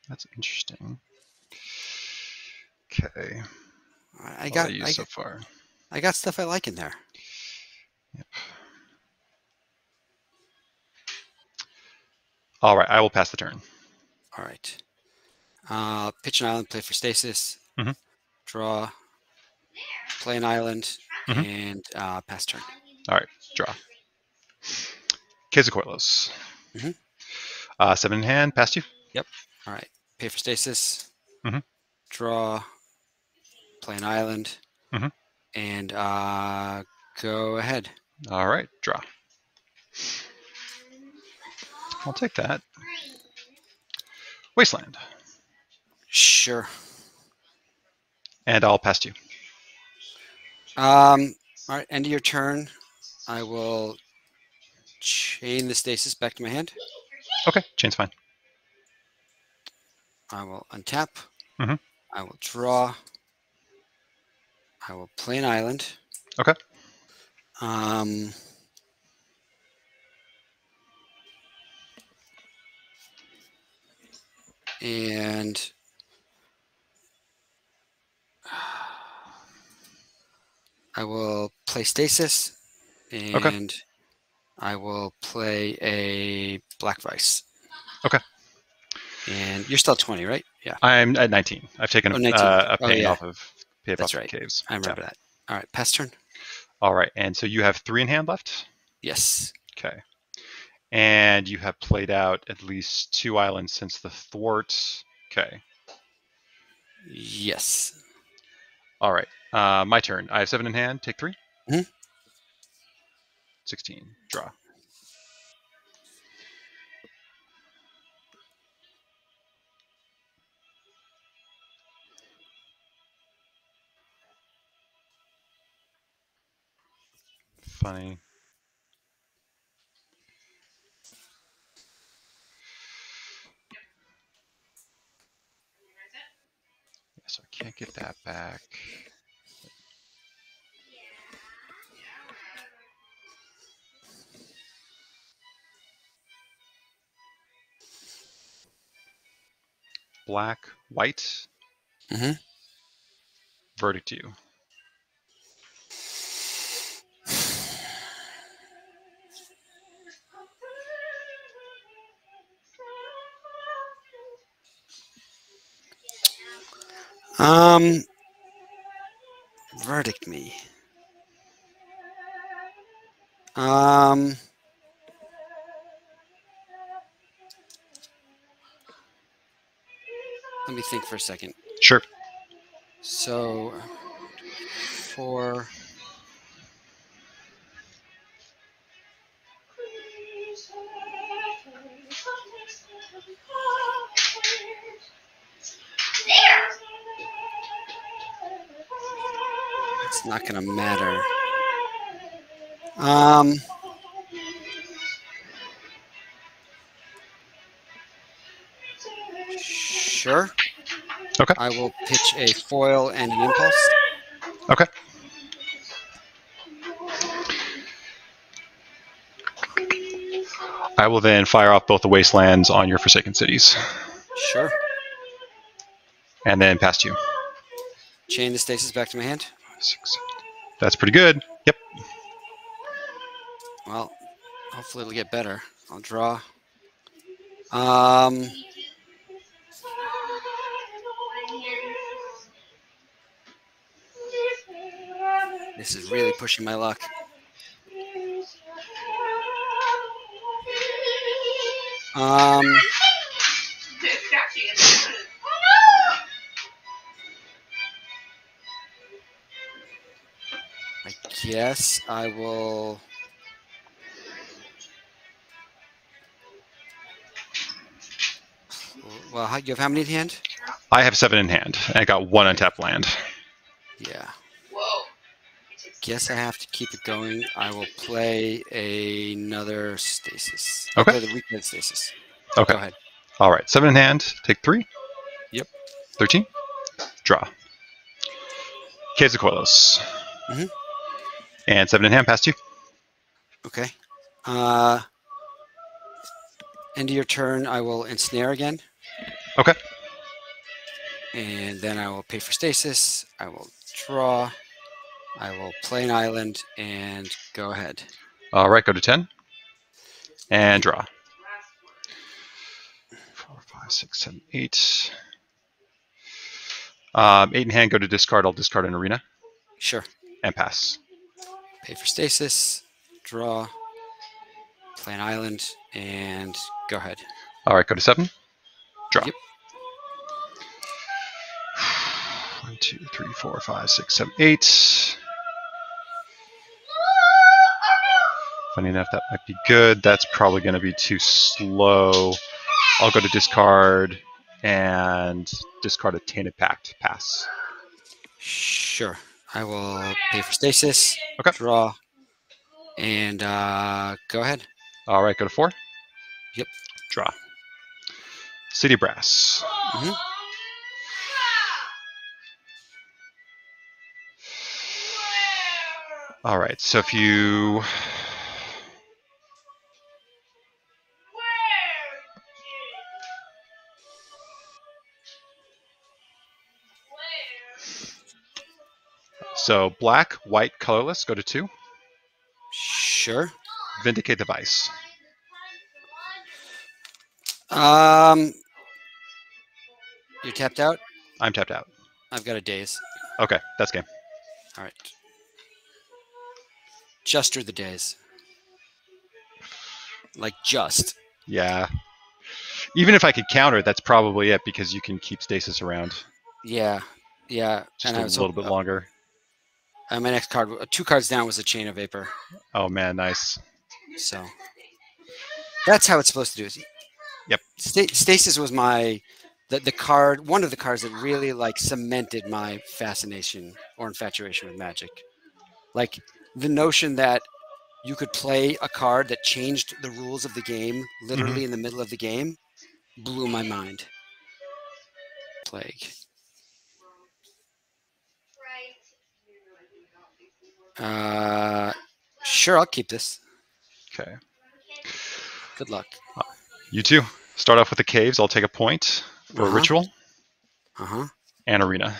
That's interesting. Okay. I got so far. I got stuff I like in there. Yep. All right. I will pass the turn. All right. Pitch an island. Play for stasis. Mm-hmm. Draw. Play an island. Mm-hmm. And pass turn. All right. Draw. Caves of Koilos. Mm-hmm. 7 in hand. Past you. Yep. All right. Pay for stasis. Mm-hmm. Draw. Play an island. Mm-hmm. And go ahead. All right. Draw. I'll take that. Wasteland. Sure. And I'll pass you. All right. End of your turn. I will chain the stasis back to my hand. Okay. Chain's fine. I will untap. Mm-hmm. I will draw. I will play an island. Okay. And I will play stasis. And okay. I will play a Black Vice. Okay. And you're still 20, right? Yeah. I'm at 19. I've taken a pain off of That's right. Caves. I remember that. All right. Pass turn. All right. And so you have 3 in hand left? Yes. Okay. And you have played out at least 2 islands since the thwart. Okay. Yes. All right. My turn. I have 7 in hand. Take 3. Mm-hmm. 16. Draw. Funny. Yeah, so I can't get that back. Black, white. Mm-hmm. Verdict you. Verdict me. Let me think for a second. Sure. So, 4. It's not going to matter. Sure. Okay. I will pitch a foil and an impulse. Okay. I will then fire off both the Wastelands on your Forsaken Cities. Sure. And then pass to you. Chain the stasis back to my hand. 6. That's pretty good. Yep. Well, hopefully it'll get better. I'll draw. This is really pushing my luck. I guess I will. Well, you have how many in hand? I have 7 in hand. And I got 1 untapped land. Yeah. Guess I have to keep it going. I will play another stasis. Okay. I'll play the weekend stasis. Okay. Go ahead. All right. 7 in hand. Take 3. Yep. 13. Draw. Caves of Koilos. Mhm. And 7 in hand. Pass to you. Okay. End of your turn, I will ensnare again. Okay. And then I will pay for stasis. I will draw. I will play an island and go ahead. All right. Go to 10. And draw. 4, 5, 6, 7, 8. 8 in hand. Go to discard. I'll discard an arena. Sure. And pass. Pay for stasis. Draw. Play an island and go ahead. All right. Go to 7. Draw. Yep. 1, 2, 3, 4, 5, 6, 7, 8. Funny enough, that might be good. That's probably going to be too slow. I'll go to discard and discard a Tainted Pact. Pass. Sure. I will pay for stasis. Okay. Draw. And go ahead. All right. Go to 4. Yep. Draw. City Brass. Mm-hmm. All right. So if you... So black, white, colorless, go to 2. Sure. Vindicate the Vice. You're tapped out? I'm tapped out. I've got a daze. Okay, that's game. All right. Just are the days. Like just. Yeah. Even if I could counter, that's probably it because you can keep stasis around. Yeah. Yeah. Just a little bit longer. My next card, 2 cards down, was a Chain of Vapor. Oh man, nice. So that's how it's supposed to do. Yep. Stasis was the card, one of the cards that really like cemented my fascination or infatuation with Magic. Like the notion that you could play a card that changed the rules of the game literally in the middle of the game blew my mind. Plague. Sure, I'll keep this. Okay. Good luck. You too. Start off with the caves. I'll take a point for a ritual. And arena.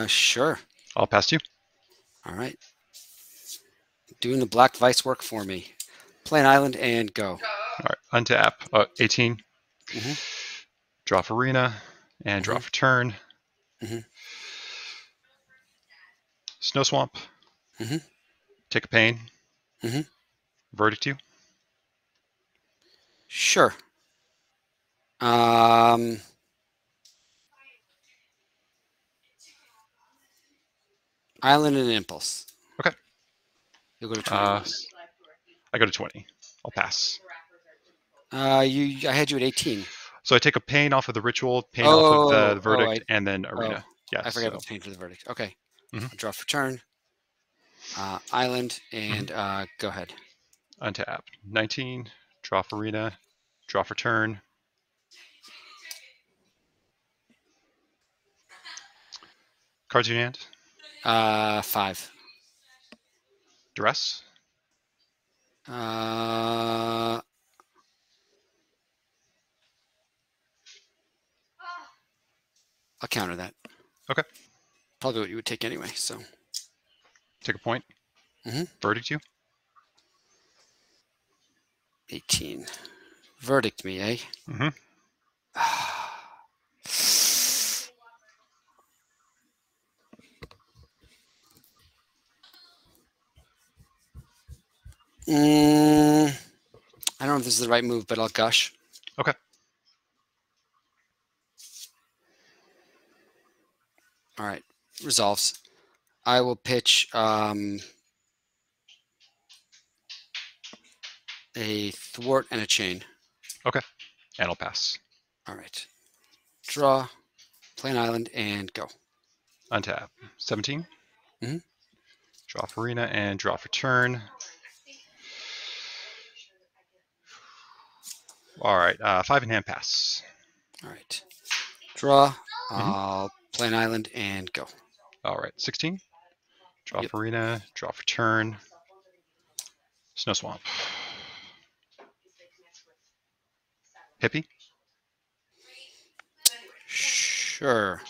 Sure. I'll pass to you. All right. Doing the black vice work for me. Play an island and go. All right. Untap. 18. Draw for arena and draw for turn. Snow Swamp. Mhm. Take a pain. Mhm. Verdict you. Sure. Island and Impulse. Okay. You'll go to 21. I go to 20. I'll pass. I had you at 18. So I take a pain off of the ritual, pain off of the verdict, and then arena. Yes. I forgot So. about the pain for the verdict. Okay. Mhm. I'll draw for turn. Island and go ahead. Untap. 19. Draw for arena. Draw for turn. Cards in your hand. 5. Duress. I'll counter that. Okay. Probably what you would take anyway. So Take a point. Mhm. Verdict you. 18. Verdict me, eh? Mm-hmm. I don't know if this is the right move, but I'll gush. Okay. All right. Resolves. I will pitch a thwart and a chain. Okay. And I'll pass. All right. Draw, play an island, and go. Untap. 17. Mhm. Draw for arena and draw for turn. All right. 5 in hand, pass. All right. Draw. I'll play an island and go. All right. 16. Draw Yep. for arena. Draw for turn. Snow Swamp. Hippie. Sure.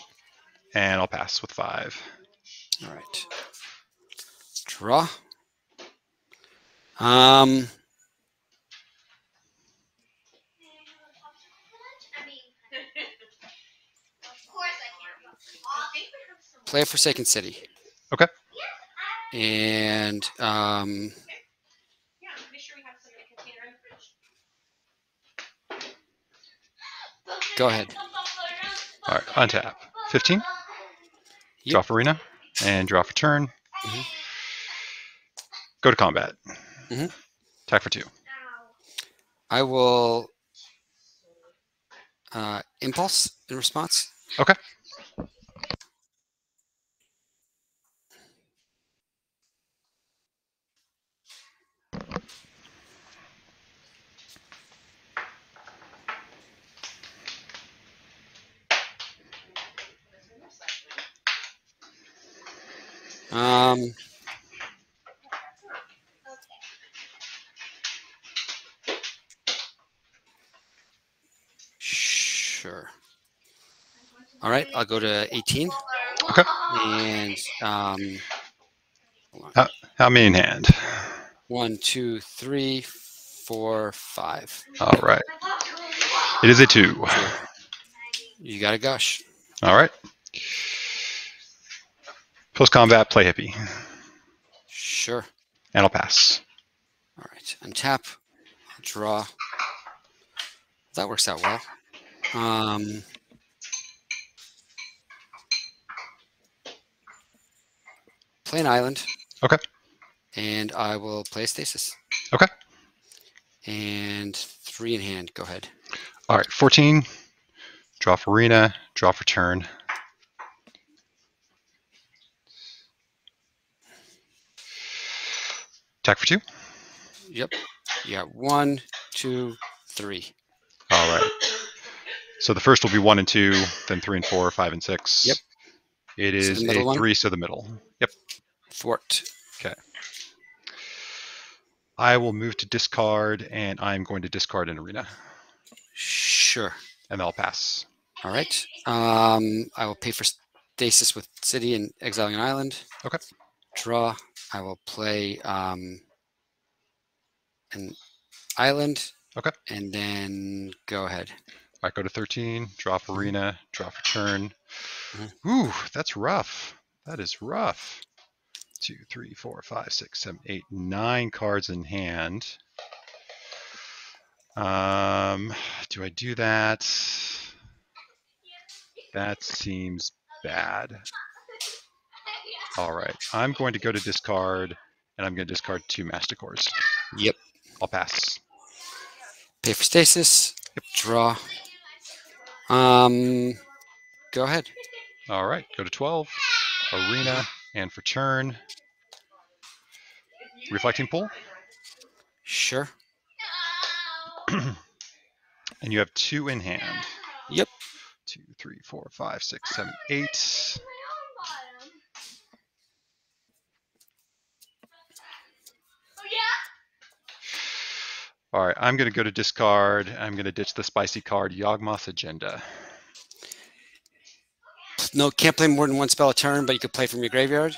And I'll pass with 5. All right. Draw. Play a Forsaken City. Okay. And go ahead. All right. Untap. 15. Yep. Draw for arena and draw for turn. Mhm. Go to combat. Mhm. Attack for 2. I will impulse in response. Okay. Sure. All right, I'll go to 18. Okay. And hold on. How many in hand? 1, 2, 3, 4, 5. All right. It is a 2. You got a gush. All right. Post combat, play hippie. Sure. And I'll pass. All right. Untap. Draw. That works out well. Play an island. Okay. And I will play a stasis. Okay. And 3 in hand. Go ahead. All right. 14. Draw for arena. Draw for turn. Attack for 2. Yep. You got 1, 2, 3. All right. So the first will be 1 and 2, then 3 and 4, 5 and 6. Yep. It is the middle a 3, one? so the middle. Yep. Thwart. Okay. I will move to discard, and I'm going to discard an arena, Sure. and then I'll pass. All right. I will pay for stasis with city and exiling an island. Okay. Draw. I will play an island. Okay. And then go ahead. I go to 13, draw for arena, draw for turn. Mhm. Ooh, that's rough. That is rough. 2, 3, 4, 5, 6, 7, 8, 9 cards in hand. Do I do that? That seems bad. All right, I'm going to go to discard, and I'm going to discard 2 Masticores. Yep. I'll pass. Pay for stasis. Yep. Draw. Go ahead. All right, go to 12. Arena, and for turn, Reflecting Pool. Sure. And you have 2 in hand. Yep. 2, 3, 4, 5, 6, 7, 8. All right, I'm going to go to discard. I'm going to ditch the spicy card, Yawgmoth Agenda. No, can't play more than 1 spell a turn, but you could play from your graveyard.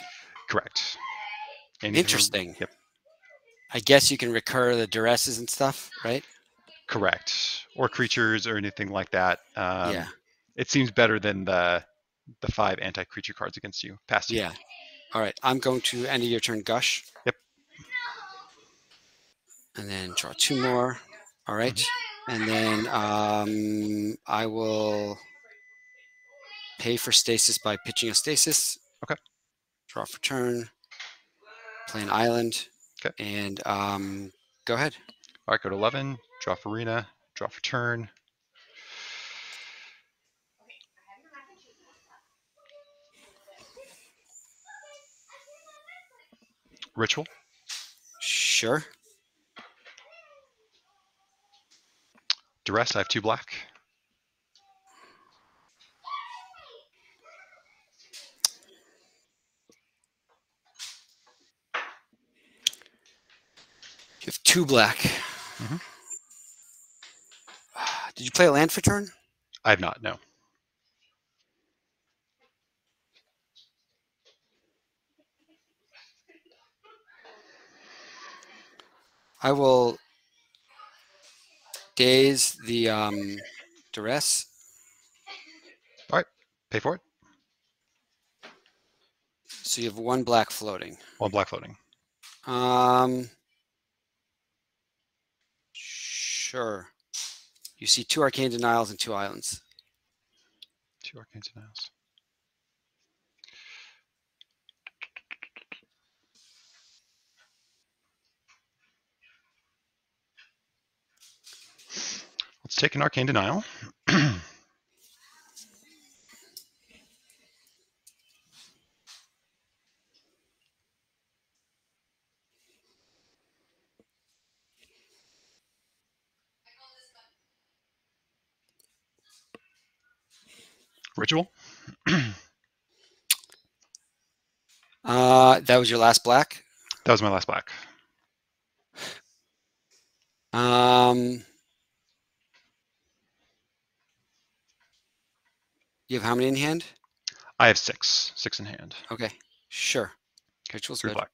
Correct. Interesting. Yep. I guess you can recur the Duresses and stuff, right? Correct. Or creatures or anything like that. Yeah. It seems better than the 5 anti-creature cards against you. Past you. Yeah. All right. I'm going to end of your turn gush. Yep. And then draw 2 more. All right. And then I will pay for stasis by pitching a stasis. Okay. Draw for turn. Play an island. Okay. And go ahead. All right, go to 11. Draw for Arena. Draw for turn. Ritual. Sure. Duress, I have 2 black. You have 2 black. Mm-hmm. Did you play a land for turn? I have not, no. I will daze the Duress. All right, pay for it. So you have 1 black floating. 1 black floating. Sure. You see 2 arcane denials and 2 islands. 2 arcane denials. Let's take an arcane denial. Ritual. That was your last black. That was my last black. You have how many in hand? I have 6. 6 in hand. Okay, sure. Ritual's 3 good. black.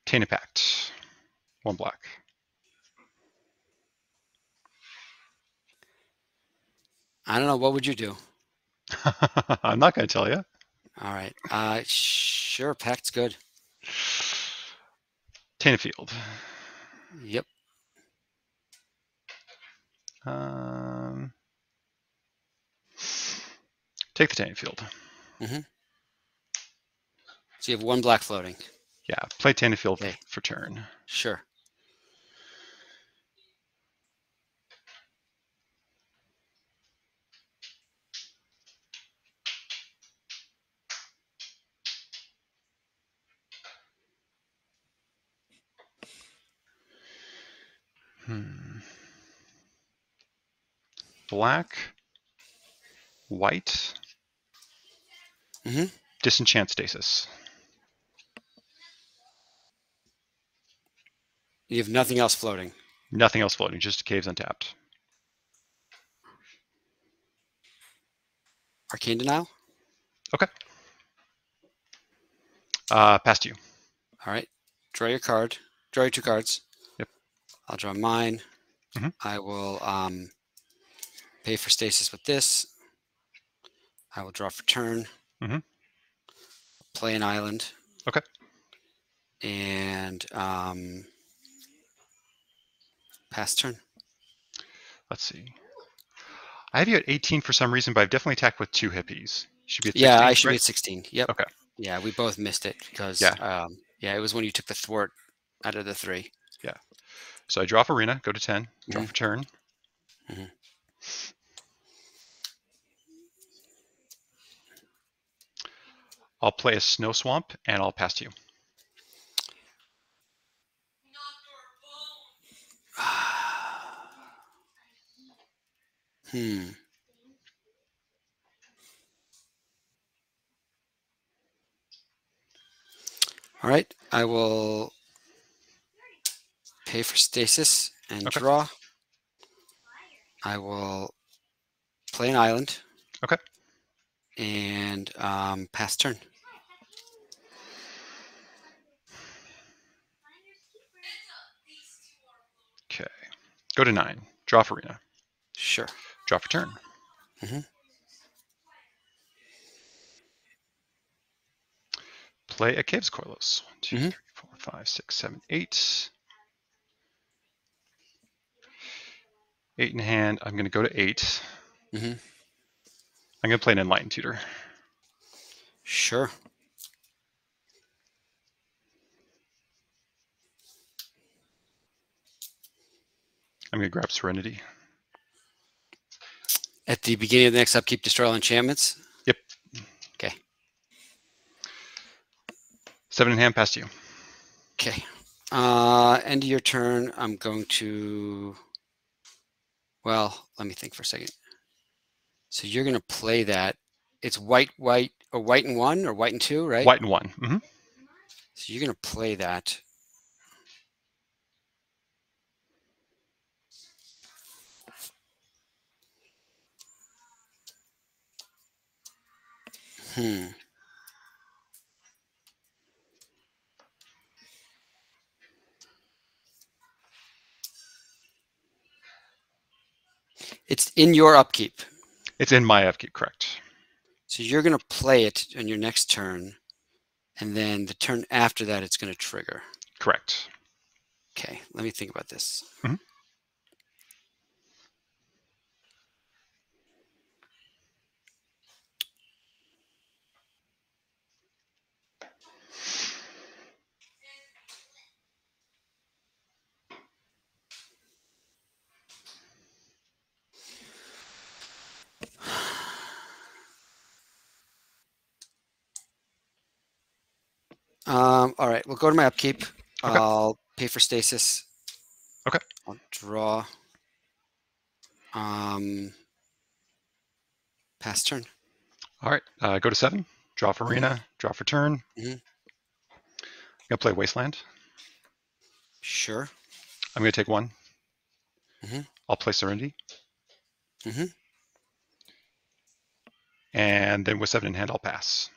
Tainted Pact. 1 black. I don't know. What would you do? I'm not going to tell you. All right. Sure. Pact's good. Tainted Field. Yep. Take the Tainted Field. Mm-hmm. So you have 1 black floating. Yeah, play Tainted Field Okay. for turn. Sure. Black, white, Mm-hmm. Disenchant Stasis. You have nothing else floating. Nothing else floating, just Caves untapped. Arcane denial. Okay. Past you. All right. Draw your card. Draw your 2 cards. Yep. I'll draw mine. Mm-hmm. I will pay for stasis with this. I will draw for turn. Mm-hmm. Play an island. Okay. And pass turn. Let's see. I have you at 18 for some reason, but I've definitely attacked with 2 hippies. You should be at 16, Yeah, I should right? be at 16. Yep. Okay. Yeah, we both missed it because Yeah. it was when you took the thwart out of the 3. Yeah. So I draw off Arena, go to 10, draw Mhm. for turn. Mhm. I'll play a Snow Swamp, and I'll pass to you. All right, I will pay for stasis and Okay. draw. I will play an island. Okay. And pass turn. Okay. Go to 9, draw for Arena. Sure. Draw for turn. Mm-hmm. Play a Caves of Koilos. 1, 2, Mhm. 3, 4, 5, 6, 7, 8. 8 in hand. I'm going to go to 8. Mm-hmm. I'm going to play an Enlightened Tutor. Sure. I'm going to grab Serenity. At the beginning of the next upkeep, destroy all enchantments? Yep. Okay. 7 in hand, pass to you. Okay. End of your turn, I'm going to... Well, let me think for a second. So you're going to play that. It's white, white, or white and 1, or white and 2, right? White and 1. Mm-hmm. So you're going to play that. It's in your upkeep. It's in my upkeep, correct. So you're going to play it on your next turn, and then the turn after that, it's going to trigger. Correct. Okay, let me think about this. Mm-hmm. All right, we'll go to my upkeep. Okay. I'll pay for stasis. Okay. I'll draw. Pass turn. All right. Go to 7, draw for Arena, draw for turn. Mm-hmm. I'm going to play Wasteland. Sure. I'm going to take 1. Mm-hmm. I'll play Serenity. Mm-hmm. And then with 7 in hand, I'll pass.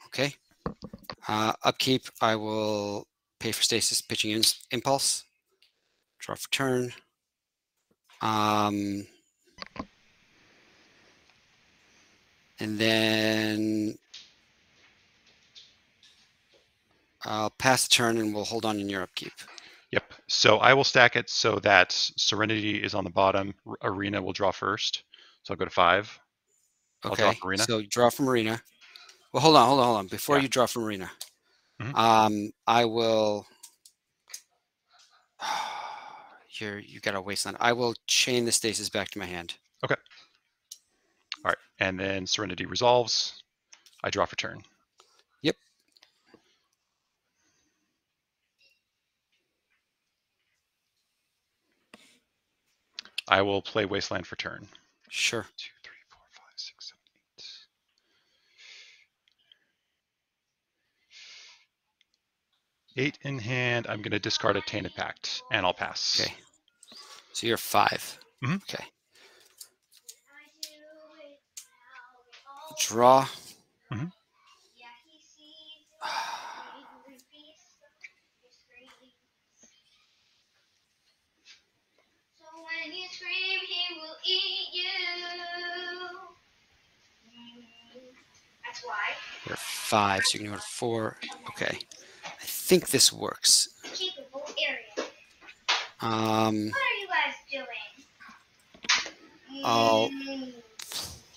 Okay. Upkeep, I will pay for stasis, pitching impulse. Draw for turn. And then I'll pass the turn and we'll hold on in your upkeep. Yep. So I will stack it so that Serenity is on the bottom. Arena will draw first. So I'll go to 5. I'll draw Okay. for Arena. So you draw from Arena. Well, hold on. Before Yeah. you draw from Arena, Mm-hmm. I will. You got a Wasteland. I will chain the stasis back to my hand. Okay. All right. And then Serenity resolves. I draw for turn. Yep. I will play Wasteland for turn. Sure. 2, 3, 4, 5, 6, 7, 8. 8 in hand. I'm going to discard a Tainted Pact, and I'll pass. Okay. So you're 5. Mm-hmm. Okay. Draw. Mm-hmm. to 5, so you can go to 4. Okay. I think this works. What are you guys doing? I'll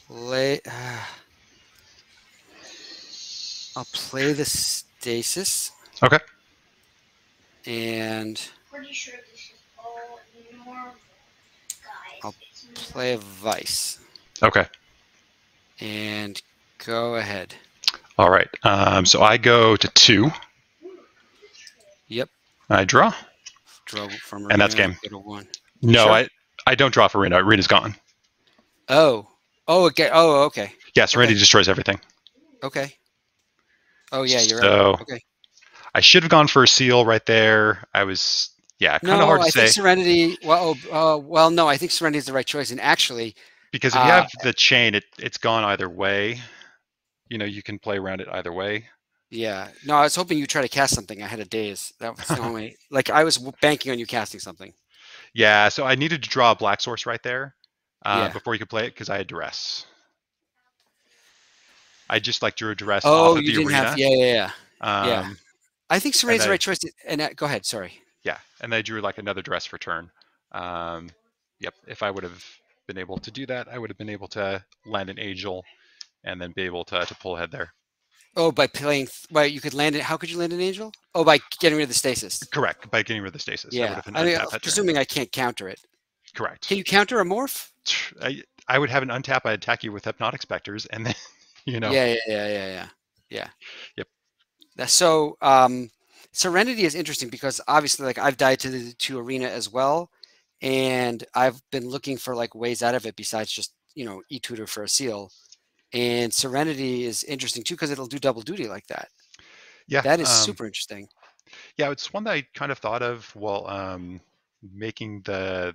play. I'll play the stasis. Okay. And Pretty sure this is all normal, guys. I'll It's play a vice. Okay. And go ahead. All right. So I go to 2. Yep. I draw. Draw from And that's arena, game. Go to 1. No, Sure. I don't draw for Arena. Arena's gone. Oh. Oh, okay. Oh, okay. Yeah, Serenity Okay. destroys everything. Okay. Oh, yeah, you're So, right. Okay. I should have gone for a seal right there. I was, kind of No, hard to I say. think Serenity. Well, no, I think Serenity is the right choice. And actually, Because if you have the chain, it's gone either way. You can play around it either way. yeah. No, I was hoping you try to cast something. I had a daze. That was the only. Like I was banking on you casting something. Yeah, so I needed to draw a black source right there Yeah. before you could play it because I had Duress. I just drew a Duress Oh, off of you the didn't arena. have. Yeah. Yeah. I think Serenity's the right choice. And go ahead. Sorry. Yeah, and I drew another Duress for turn. Yep, if I would have been able to do that, I would have been able to land an Angel and then be able to pull ahead there. Oh, by playing. You could land it. How could you land an Angel? Oh, by getting rid of the stasis. Correct, by getting rid of the stasis. Yeah. I would have Presuming I can't counter it. Correct. Can you counter a morph? I would have an untap. I'd attack you with Hypnotic Specters, and then Yeah. Yep. So Serenity is interesting because obviously, I've died to Arena as well, and I've been looking for ways out of it besides just e-tutor for a seal. And Serenity is interesting too because it'll do double duty like that. Yeah, that is super interesting. Yeah, it's one that I kind of thought of while making the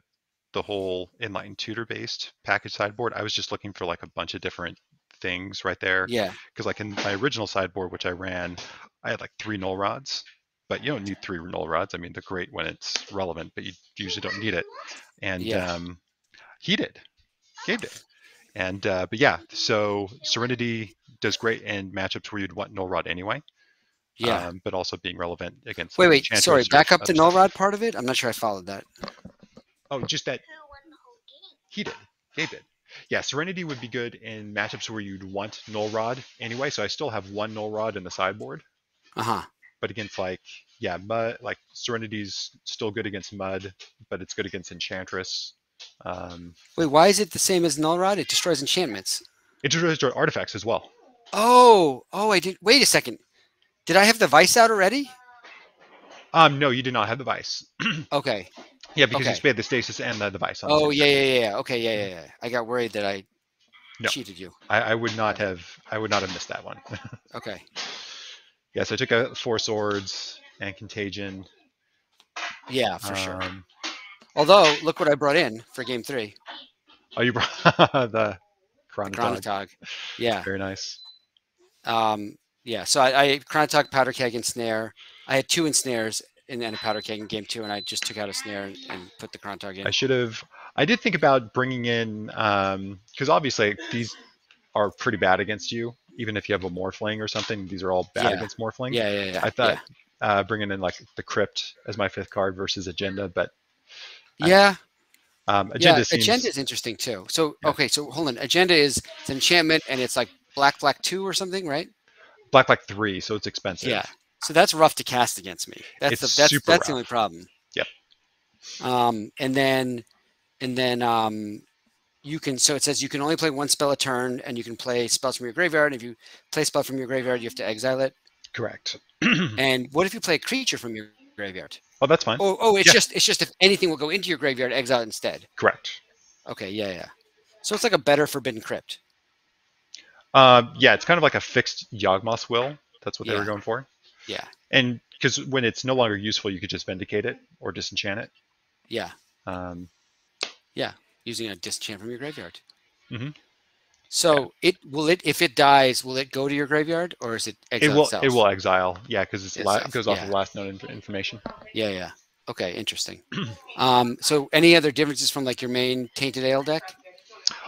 whole Enlightened Tutor based package sideboard. I was just looking for a bunch of different things right there. Yeah. Because in my original sideboard, which I ran, I had 3 Null Rods, but you don't need 3 Null Rods. I mean, they're great when it's relevant, but you usually don't need it. And he did. Gabe did. And but yeah, so Serenity does great in matchups where you'd want Null Rod anyway. Yeah. But also being relevant against. Wait. Sorry. Back up to Null Rod part of it. I'm not sure I followed that. Oh, just that. Who won the whole game? He did. Gabe did. Yeah, Serenity would be good in matchups where you'd want Null Rod anyway. So I still have 1 Null Rod in the sideboard. But against Mud, Serenity's still good against Mud, but it's good against Enchantress. Wait, why is it the same as Null Rod? It destroys enchantments. It destroys artifacts as well. Oh, I did. Wait a second. Did I have the Vice out already? No, you did not have the Vice. Okay. Yeah, because you spayed the Stasis and the Vice. On the yeah. Okay, yeah. I got worried that I cheated you. I would not have missed that one. Okay. Yeah, so I took 4 swords and Contagion. Yeah, for sure. Although, look what I brought in for game 3. Oh, you brought the Chronotog. Yeah. Very nice. Yeah, so I Chronotog, Powder Keg, and Snare. I had 2 ensnares and a Powder Keg in game 2, and I just took out a Snare and put the Chronotog in. I did think about bringing in, because obviously these are pretty bad against you, even if you have a Morphling or something. These are all bad against Morphling. Yeah. I thought bringing in the Crypt as my 5th card versus Agenda, but Agenda is interesting too. So okay, so hold on. Agenda is it's an enchantment and it's black 2 or something, right? Black 3, so it's expensive. Yeah. So that's rough to cast against me. That's the only problem. Yep. And then you can. So it says you can only play 1 spell a turn, and you can play spells from your graveyard. And if you play a spell from your graveyard, you have to exile it. Correct. And what if you play a creature from your graveyard? Oh, that's fine. It's just if anything will go into your graveyard, exile it instead. Correct. Okay. Yeah. So it's like a better Forbidden Crypt. Yeah, it's kind of like a fixed Yawgmoth will. That's what they were going for. Yeah. And because when it's no longer useful, you could just Vindicate it or Disenchant it. Yeah. Using a Disenchant from your graveyard. Mm-hmm. So if it dies, will it go to your graveyard or is it exile itself? It will exile. Yeah, because it goes off of the last known information. Yeah. Okay, interesting. So any other differences from your main Tainted Ale deck?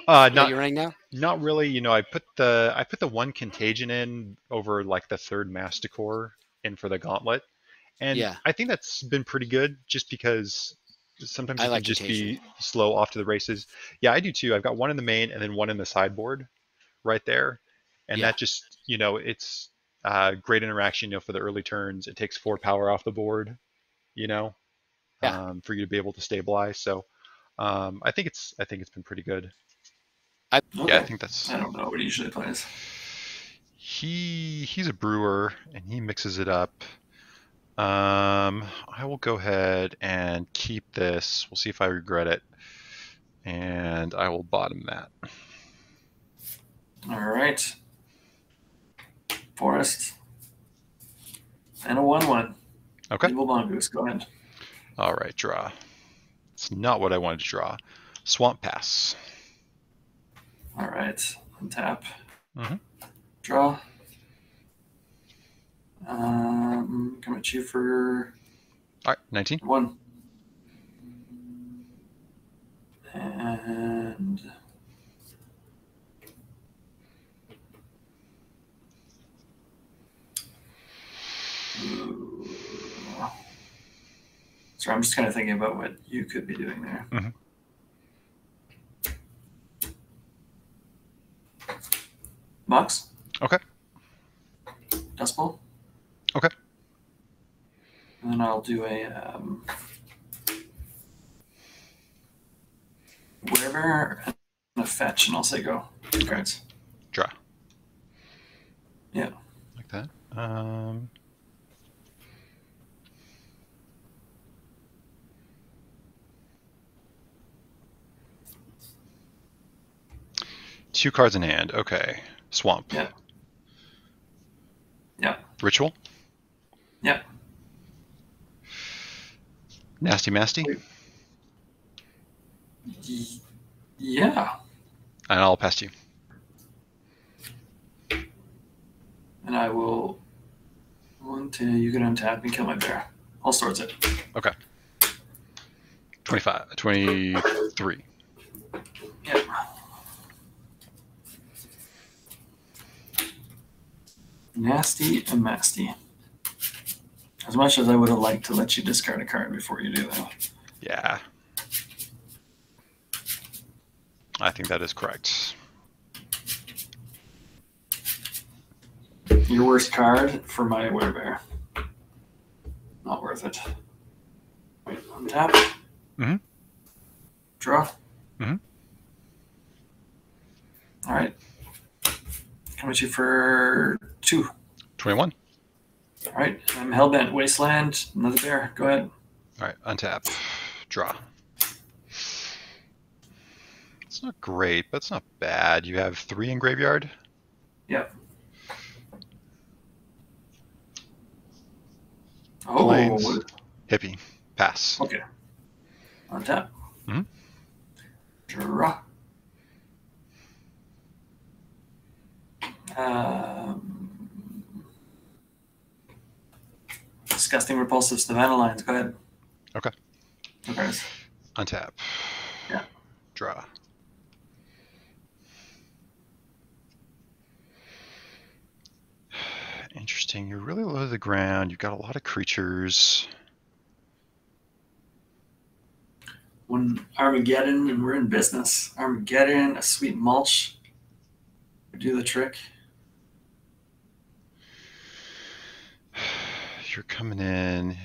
that Not you're running now? not really. You know, I put the one Contagion in over like the third Masticore in for the Gauntlet, and Yeah, I think that's been pretty good. Just because sometimes I it can like just Contagion. be slow off to the races. Yeah, I do too. I've got one in the main and then one in the sideboard right there, and Yeah, that just it's great interaction. You know, for the early turns, it takes 4 power off the board. You know, yeah. for you to be able to stabilize. So I think it's been pretty good. Yeah, I Okay. think that's I don't know what he usually plays. he's a brewer and he mixes it up. I will go ahead and keep this. We'll see if I regret it, and I will bottom that. All right. Forest. And a 1/1. Okay. Evil Mongoose. Go ahead. All right, draw. It's not what I wanted to draw. Swamp Pass. All right. Untap. Mhm. Draw. Come at you for All right, 19. 1. And ooh. Sorry, I'm just kind of thinking about what you could be doing there. Mhm. Mox? Okay. Dust Bowl? Okay. And then I'll do a Werebear and a Fetch, and I'll say go. 2 cards. Draw. Yeah. Like that. Two cards in hand. Okay. Swamp. Yeah. Yeah. Ritual. Yeah. Nasty Masty. Yeah. And I'll pass to you. And I will you can untap and kill my bear. I'll swords it. Okay. 23. Yeah. Nasty and Masty. As much as I would have liked to let you discard a card before you do that. Yeah. I think that is correct. Your worst card for my Werebear. Not worth it. Wait, untap. Mhm. Draw. Mhm. All right. Come at you for 2. 21. All right. I'm Hellbent. Wasteland. Another bear. Go ahead. All right. Untap. Draw. It's not great, but it's not bad. You have 3 in graveyard. Yep. Oh. Plains. Hippie. Pass. Okay. Untap. Mhm. Draw. Disgusting Repulsive Savannah Lines. Go ahead. Okay. Okay. Untap. Yeah. Draw. Interesting. You're really low to the ground. You've got a lot of creatures. When Armageddon and we're in business. Armageddon, a sweet mulch. Do the trick. You're coming in.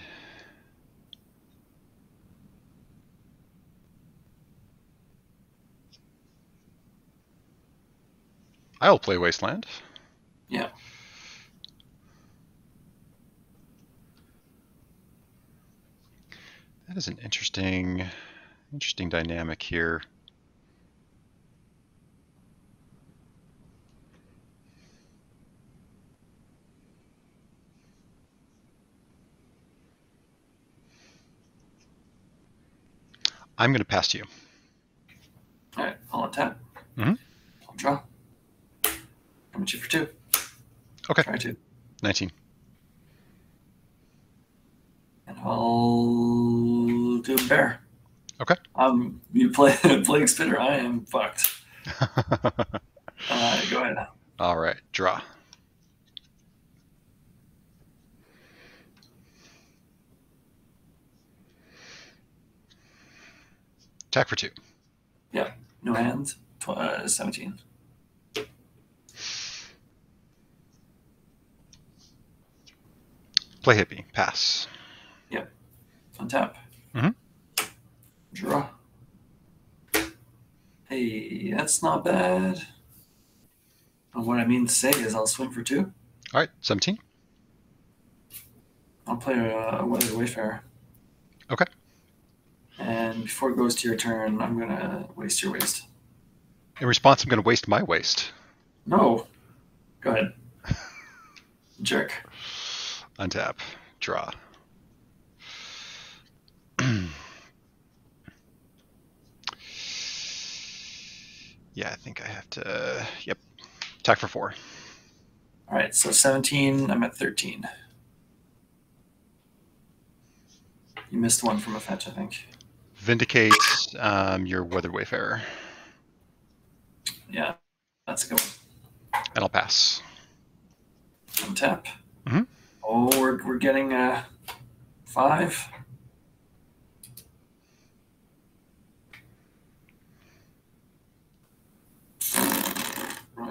I'll play Wasteland. Yeah. That is an interesting dynamic here. I'm going to pass to you. All right. I'll untap. Mhm. I'll draw. Come at you for 2. Okay. Try 2. 19. And I'll do a bear. Okay. You play Plague Spitter. I am fucked. Go ahead. All right, draw. Attack for 2. No hands. 17. Play hippie. Pass. Untap. Mhm. Draw. Hey, that's not bad. And what I mean to say is I'll swing for 2. All right, 17. I'll play a Weathered Wayfarer. Okay. And before it goes to your turn, I'm going to waste your waste. In response, I'm going to waste my waste. No. Go ahead. Jerk. Untap. Draw. Yeah, I think I have to... Yep. Attack for 4. All right, so 17. I'm at 13. You missed one from a fetch, I think. Vindicate your Weathered Wayfarer. Yeah, that's a good one. And I'll pass. Untap. Mhm. Oh, we're getting 5.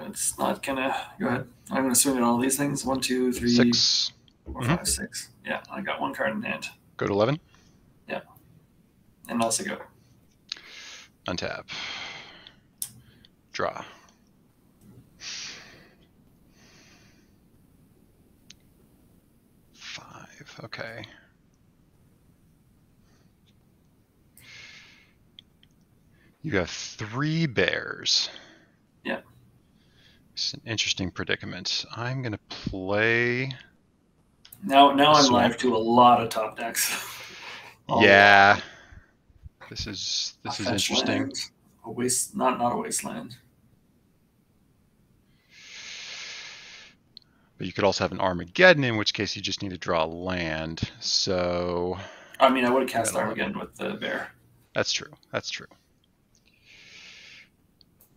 It's not gonna. Go ahead. I'm gonna swing at all these things. 1, 2, 3, 6. 4, 5, 6. Yeah, I got one card in hand. Go to 11. And also go. Untap. Draw. Five. Okay. You have 3 bears. Yeah. It's an interesting predicament. I'm going to play... Now I'm Swamp. live to a lot of top decks. Yeah. This is A fetch interesting. land, not a wasteland. But you could also have an Armageddon, in which case you just need to draw land. So I mean, I would have cast Armageddon with the bear. that's true. That's true.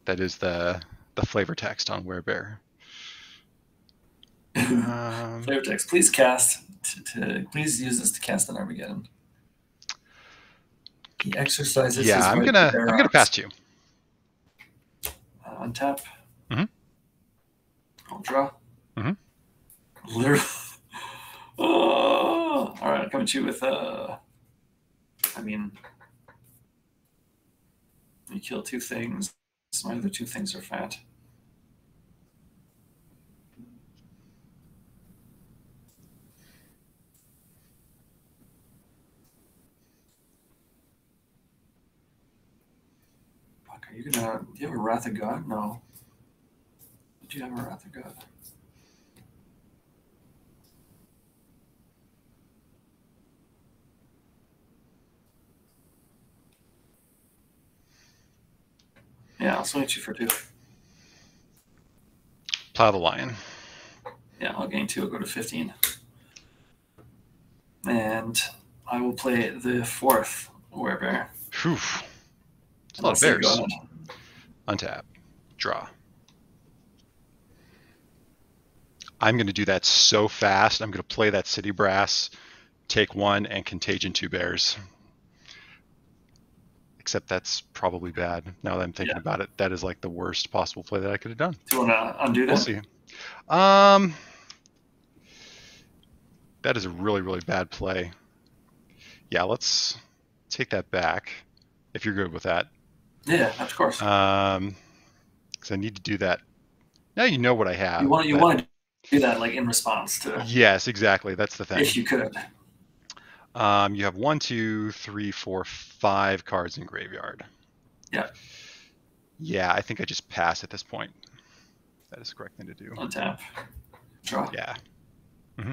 That is the flavor text on Werebear. Flavor text. Please cast. Please use this to cast an Armageddon. He exercises. Yeah, his I'm right to gonna bear I'm gonna arms. pass you. Untap. Mhm. I'll draw. Mhm. Literally. Oh, all right, I'll come at you with I mean, you kill 2 things. My other 2 things are fat. Fuck, are you gonna? Do you have a Wrath of God? No. Do you have a Wrath of God? Yeah, I'll swing at you for 2. Plow the lion. Yeah, I'll gain 2. I'll go to 15. And I will play the 4th Werebear. Whew. It's a lot of Go bears. ahead. Untap. Draw. I'm going to do that so fast. I'm going to play that City Brass, take 1, and Contagion 2 bears. Except that's probably bad. Now that I'm thinking about it, that is like the worst possible play that I could have done. Do you want to undo that? We'll see. That is a really, really bad play. Yeah, let's take that back, if you're good with that. Yeah, of course. Because I need to do that. Now you know what I have. You want to do that like in response to. Yes, exactly. That's the thing. If you could. You have 1, 2, 3, 4, 5 cards in graveyard. Yeah. Yeah, I think I just pass at this point. That is the correct thing to do. Untap. Draw. Yeah. Mm-hmm.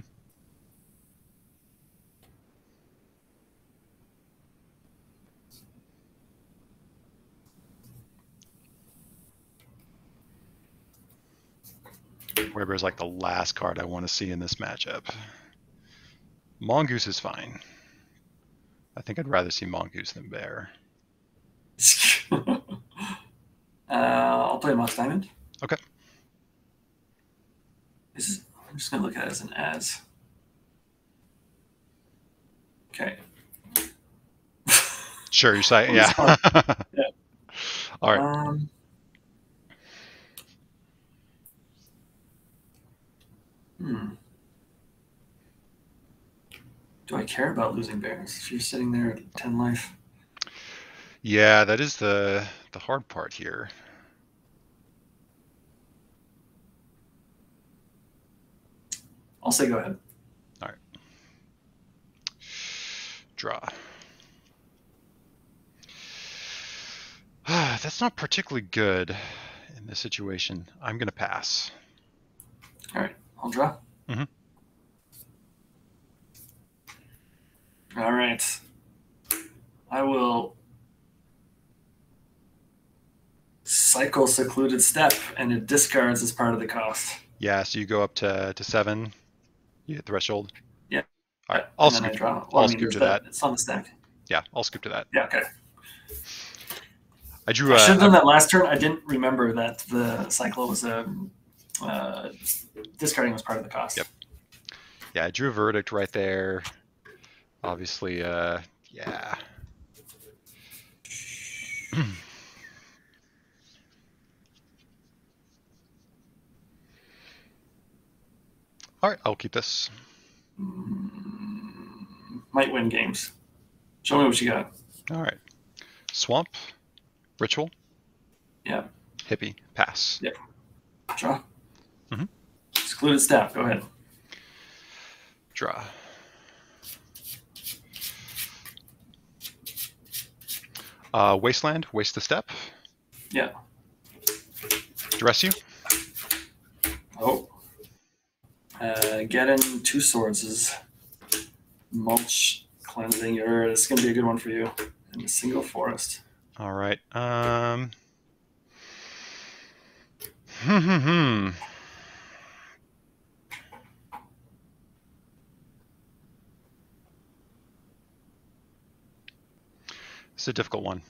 Werebear's like the last card I want to see in this matchup. Mongoose is fine. I think I'd rather see Mongoose than Bear. I'll play Mox Diamond. Okay. I'm just going to look at it as an as. Okay. Sure, you're saying, Well, yeah. Yeah. All right. Do I care about losing bears? She's sitting there at 10 life. Yeah, that is the hard part here. I'll say go ahead. All right. Draw. That's not particularly good in this situation. I'm going to pass. All right, I'll draw. Mm-hmm. All right. I will cycle Secluded Step, and it discards as part of the cost. Yeah, so you go up to 7. You hit the threshold. Yeah. All right, and then I draw. Well, I'll scoop to that. It's on the stack. Yeah, I'll scoop to that. Yeah, okay. I drew. I should have done that last turn. I didn't remember that the cycle was discarding was part of the cost. Yep. Yeah, I drew a verdict right there. Obviously, yeah. All right, I'll keep this. Might win games. Show me what you got. All right. Swamp, Ritual. Yeah. Hippie, pass. Yep. Draw. Mm-hmm. Secluded Step, go ahead. Draw. Wasteland, waste the step. Yeah. Duress you. Oh. Get in 2 swords is mulch cleansing. This is going to be a good one for you. In a single forest. All right. It's a difficult one.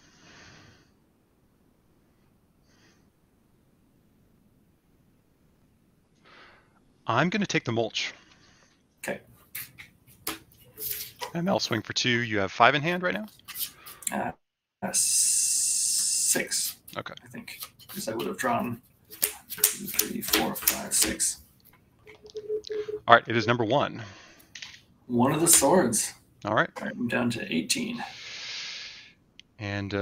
I'm going to take the mulch. Okay. And I'll swing for 2. You have 5 in hand right now? 6. Okay. I think. Because I would have drawn 2, 3, 4, 5, 6. All right, it is number 1. One of the swords. All right. All right, I'm down to 18. And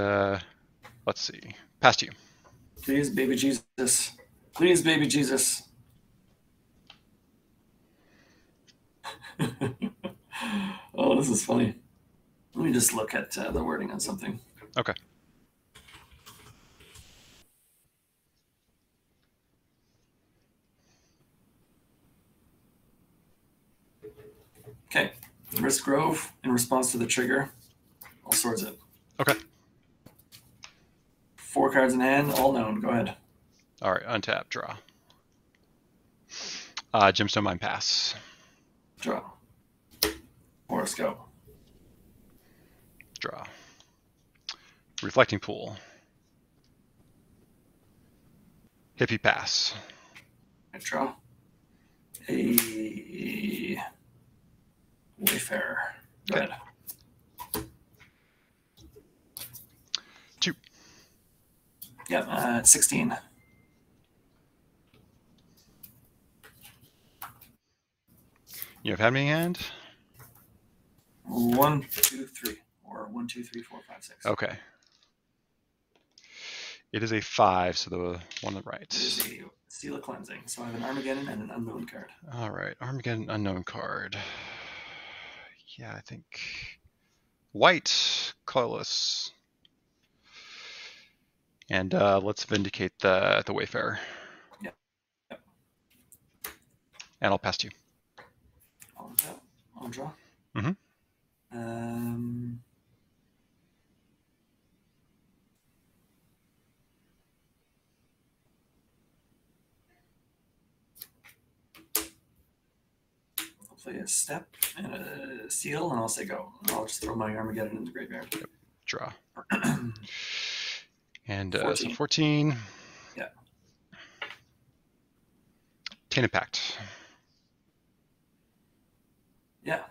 let's see. Past you. Please, baby Jesus. Please, baby Jesus. Oh, this is funny. Let me just look at the wording on something. Okay. Okay. Risk Grove in response to the trigger. All swords it. Okay. 4 cards in hand, all known. Go ahead. All right, untap, draw. Gemstone Mine, pass. Draw. Horoscope. Draw. Reflecting Pool. Hippie, pass. Draw. A Wayfarer. Go ahead. 2. Yep, 16. You have had me in hand? 1, 2, 3. Or 1, 2, 3, 4, 5, 6. Okay. It is a 5, so the one on the right. It is a Seal of Cleansing. So I have an Armageddon and an Unknown card. All right, Armageddon, unknown card. Yeah, I think white, colorless. And let's Vindicate the Wayfarer. Yep. Yep. And I'll pass to you. I'll draw. Mm-hmm. I'll play a Step and a Seal, and I'll say go. I'll just throw my Armageddon in the graveyard. Yep. Draw. And 14. so 14. Yeah. Tainted Pact. Yeah.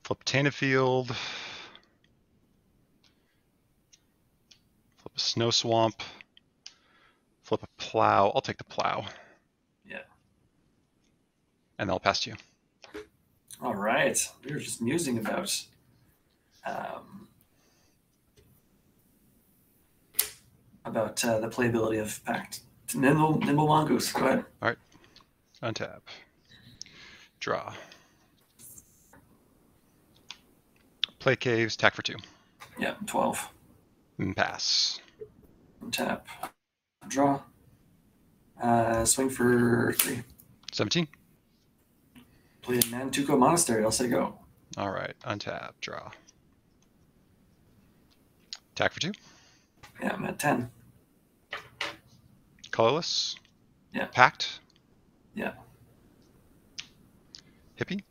Flip Tainted Field. Flip a Snow Swamp. Flip a Plow. I'll take the Plow. Yeah. And then I'll pass to you. All right. We were just musing about the playability of Pact. Nimble Mongoose. Go ahead. All right. Untap. Draw. Play Caves. Attack for 2. Yeah, 12. And pass. Tap. Draw. Swing for 3. 17. Play a Mantuko Monastery. I'll say go. All right. Untap. Draw. Attack for 2. Yeah, I'm at 10. Colorless. Yeah. Pact. Yeah. Hippie.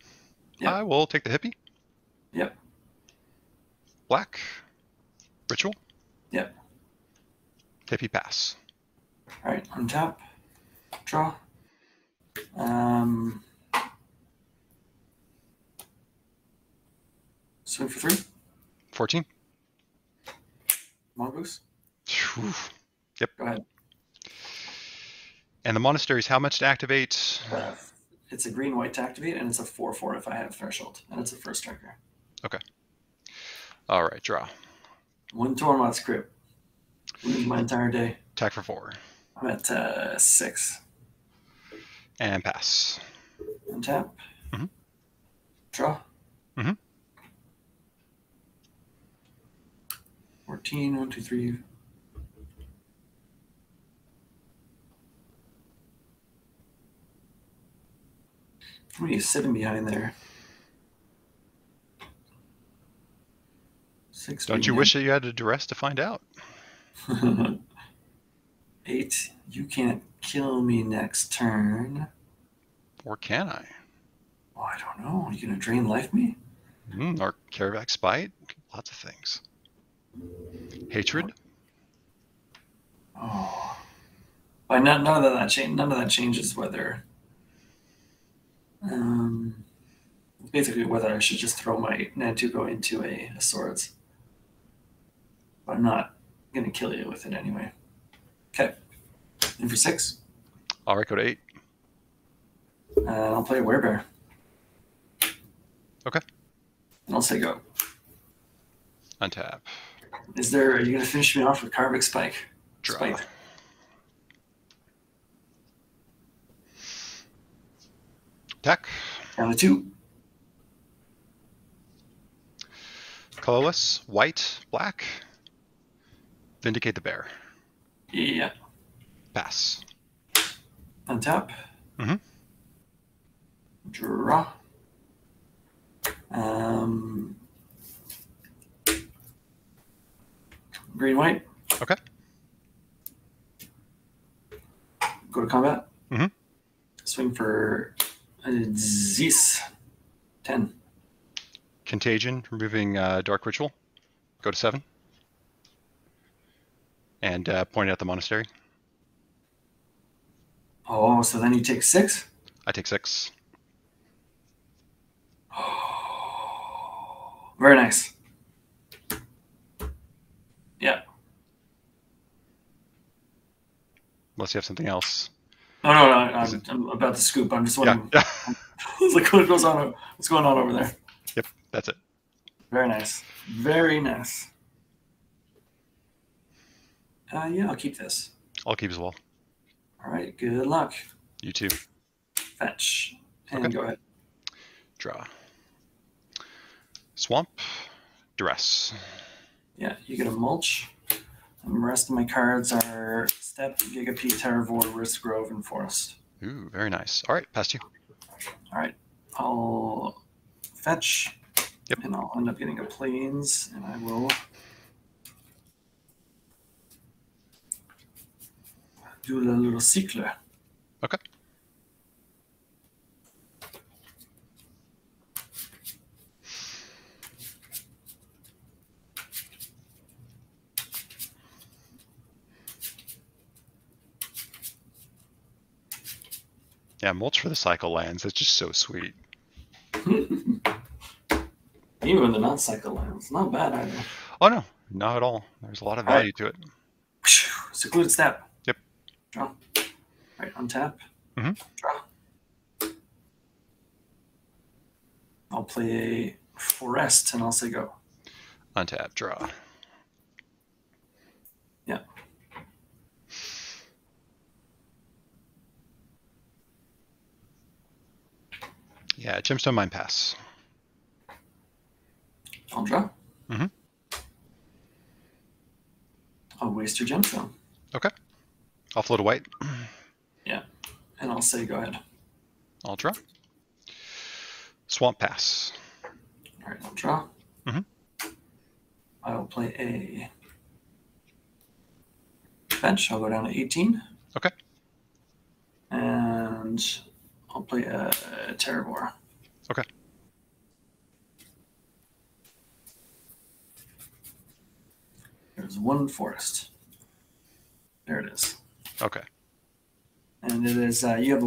Yeah. I will take the Hippie. Yep. Black. Ritual. Yep. Hippie pass. All right. Untap. Draw. Swing for 3. 14. Mongoose. Whew. Yep. Go ahead. And the monastery's how much to activate? It's a green-white to activate, and it's a 4/4 if I have threshold, and it's a first striker. Okay. All right. Draw. 1 Tormod's Crypt. Lose my entire day. Attack for 4. I'm at 6. And pass. Untap. Mhm. Draw. Mhm. 14. 1, 2, 3. How many is 7 behind there? 6. Don't you wish that you had a Duress to find out? 8. You can't kill me next turn. Or can I? Oh, I don't know. Are you going to drain life me? Or carry back Spite? Lots of things. Hatred? Oh. But none of that changes whether... basically whether I should just throw my Nantuko into a swords. But I'm not going to kill you with it anyway. Okay. In for 6. All right, go to 8. And I'll play a Werebear. Okay. And I'll say go. Untap. Are you going to finish me off with Karvik Spike? Draw. Spike. Attack. Down to 2. Colorless. White. Black. Vindicate the bear. Yeah. Pass. Untap. Mhm. Draw. Green white. Okay. Go to combat. Mhm. Swing for Zeus. 10. Contagion. Removing Dark Ritual. Go to 7. And point it at the monastery. Oh, so then you take 6? I take 6. Very nice. Yeah. Unless you have something else. No. I'm about to scoop. I'm just wondering. Yeah. I was like, what's going on over there? Yep. That's it. Very nice. Very nice. Yeah, I'll keep this. I'll keep as well. All right. Good luck. You too. Fetch. And Okay. go ahead. Draw. Swamp. Duress. Yeah, you get a mulch. And the rest of my cards are Step, Gigapede, Terravore, Risk Grove, and Forest. Ooh, very nice. All right, past you. All right. I'll fetch. Yep. And I'll end up getting a Plains, and I will do a little cycle. Okay. Yeah, mulch for the cycle lands. That's just so sweet. Even when they're not cycle lands, not bad either. Oh no, not at all. There's a lot of value to it. Secluded Step. Yep. Draw. Right, untap. Mhm. Draw. I'll play Forest and I'll say go. Untap, draw. Yeah. Yeah, Gemstone Mine, pass. I'll draw. Mhm. I'll waste your gemstone. Okay. I'll float a white. Yeah. And I'll say go ahead. I'll draw. Swamp, pass. All right, I'll draw. Mhm. I'll play a bench. I'll go down to 18. Okay. And I'll play a Terrorboar. Okay. There's one forest. There it is. Okay. And it is, you have a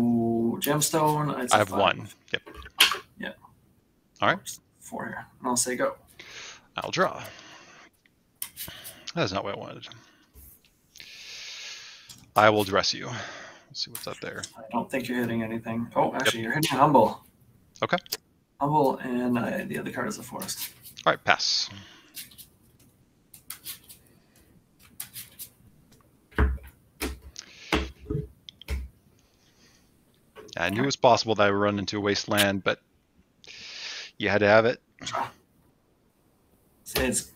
gemstone. It's I a have 5. one. Yep. Yeah. All right. 4 here. And I'll say go. I'll draw. That's not what I wanted. I will dress you. Let's see what's up there. I don't think you're hitting anything. Oh, actually, you're hitting Humble. Okay. Humble, and the other card is the forest. All right, pass. I knew it was possible that I would run into a wasteland, but you had to have it. It's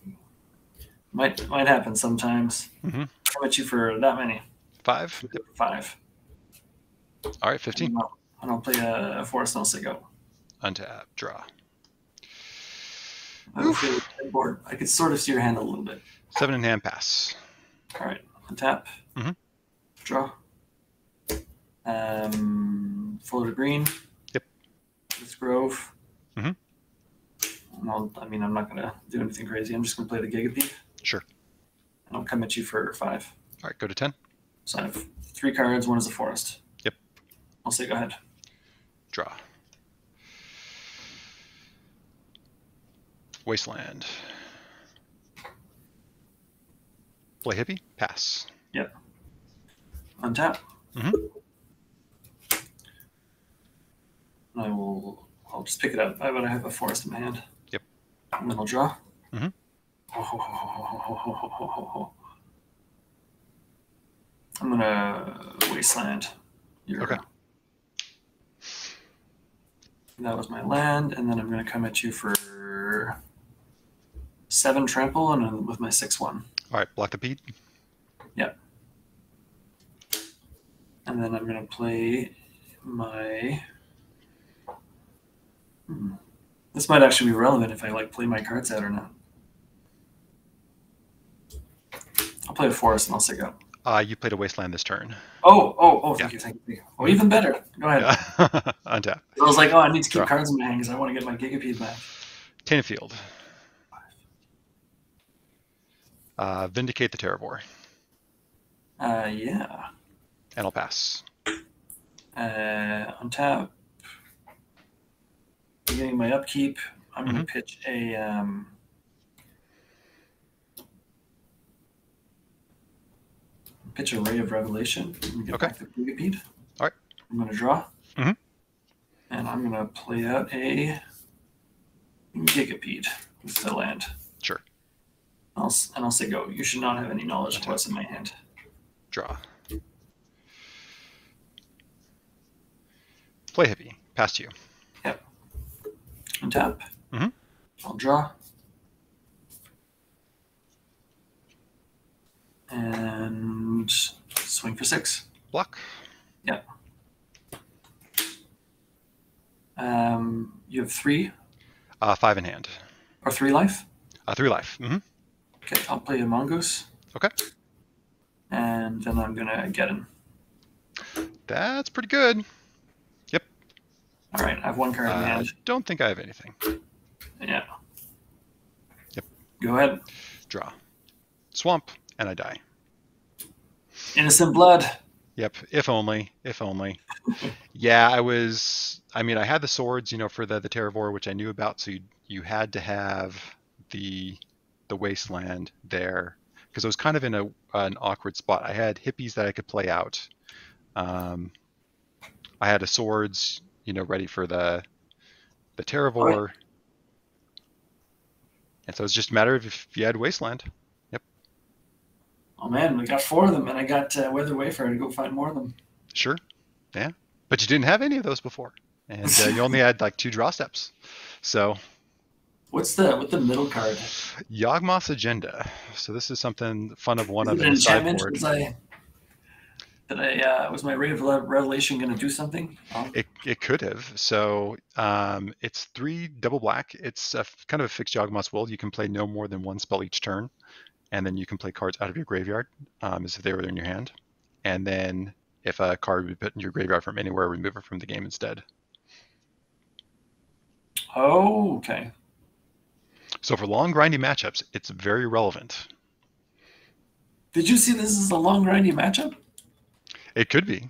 might happen sometimes. Mm-hmm. How about you for that many? 5. 5. All right, 15. And I'll play a forest and I'll say go. Untap, draw. I have a feeling board. I could sort of see your hand a little bit. 7 in hand, pass. All right, untap. Mhm. Draw. Floater green. Yep. This grove. Mhm. Well, I mean, I'm not going to do anything crazy. I'm just going to play the Gigapede. Sure. And I'll come at you for 5. All right, go to 10. So I have 3 cards. One is a forest. Yep. I'll say go ahead. Draw. Wasteland. Play hippie, pass. Yep. Untap. Mhm. I'll just pick it up. I have a forest in my hand. Yep. And then I'll draw. Mhm. I'm gonna wasteland. Okay. That was my land, and then I'm gonna come at you for 7 trample, and then with my 6/1. All right, block the beat. Yep. And then I'm gonna play my. This might actually be relevant if I play my cards out or not. I'll play a forest and I'll say go. You played a wasteland this turn. Oh, thank you. Oh, even better. Go ahead. Yeah. Untap. I was like, I need to keep Draw. cards in my hand because I want to get my Gigapede back. Tainted Field. Vindicate the Terrorboar. Yeah. And I'll pass. Untap. Beginning my upkeep, I'm going to pitch a Ray of Revelation. And get back the Gigapede. All right. I'm going to draw. Mhm. And I'm going to play out a Gigapede with the land. Sure. I'll say go. You should not have any knowledge of what's in my hand. Draw. Play hippie, pass you. Yep. Untap. Mhm. I'll draw. And swing for 6. Block. Yep. You have 3 5 in hand. or 3 life. 3 life. Mm-hmm. Okay, I'll play a Mongoose. Okay. And then I'm gonna get him. That's pretty good. Yep. All right, I have 1 card in hand. Don't think I have anything. Yeah. Yep. Go ahead. Draw. Swamp, and I die. Innocent blood. Yep. If only. If only. Yeah, I mean, I had the swords, you know, for the Terravore, which I knew about. So you had to have the Wasteland there because I was kind of in an awkward spot. I had hippies that I could play out. I had the swords, you know, ready for the Terravore. And so it's just a matter of if you had Wasteland. Yep. Oh man, we got 4 of them, and I got Weather Wayfarer to go find more of them. Sure. Yeah. But you didn't have any of those before. And you only had like 2 draw steps. So What's the middle card? Yawgmoth's Agenda. So this is something fun of one Is of it in an the enchantment? sideboard. Was my Ray of Revelation going to do something? Oh. It could have. So it's 3 double black. It's kind of a fixed Yawgmoth's Will. You can play no more than 1 spell each turn, and then you can play cards out of your graveyard as if they were in your hand. And then if a card would be put in your graveyard from anywhere, remove it from the game instead. Oh, okay. So for long grindy matchups, it's very relevant. Did you see this is a long grindy matchup? It could be.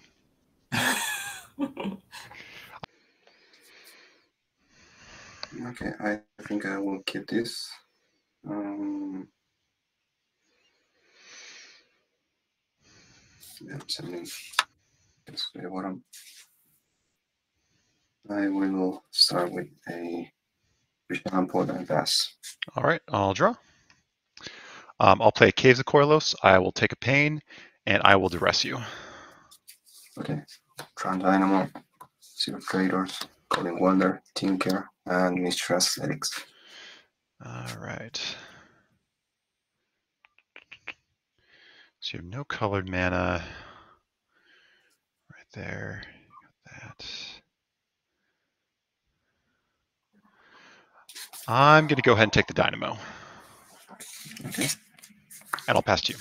Okay, I think I will keep this. Yeah, something. That's the bottom. I will start with a Shampoo and pass. All right, I'll draw. I'll play Caves of Koilos. I will take a pain, and I will Duress you. Okay. Tron Dynamo, Zero Traders, Calling Wonder, Tinker, and Mistress Athletics. All right. So you have no colored mana. Right there. Got that. I'm going to go ahead and take the Dynamo. Okay. And I'll pass to you.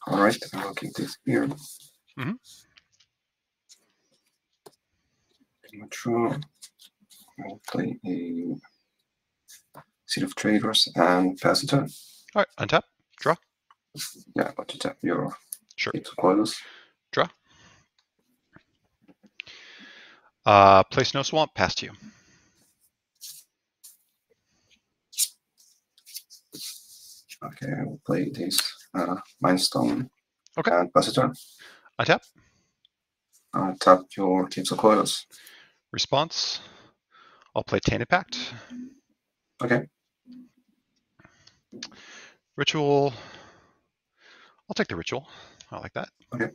All right, I'll keep this here. Mm-hmm. Draw. I'll play a Seed of Traders and pass the turn. All right, untap, draw. Yeah, but you tap your Sure. Caves of Koilos. Draw. Play Snow Swamp, pass to you. Okay, I will play this Mindstone. Okay. And pass the turn. Untap. Tap your Caves of Koilos. Response. I'll play Tainted Pact. Okay. Ritual. I'll take the Ritual. I like that. Okay.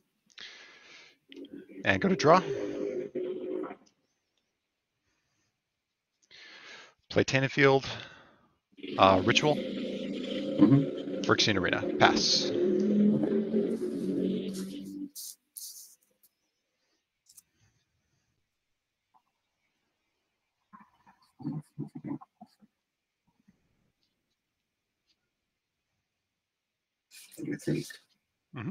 And go to draw. Play Tainted Field. Ritual. Mm-hmm. Phyrexian Arena. Pass. What do you think? Mm-hmm.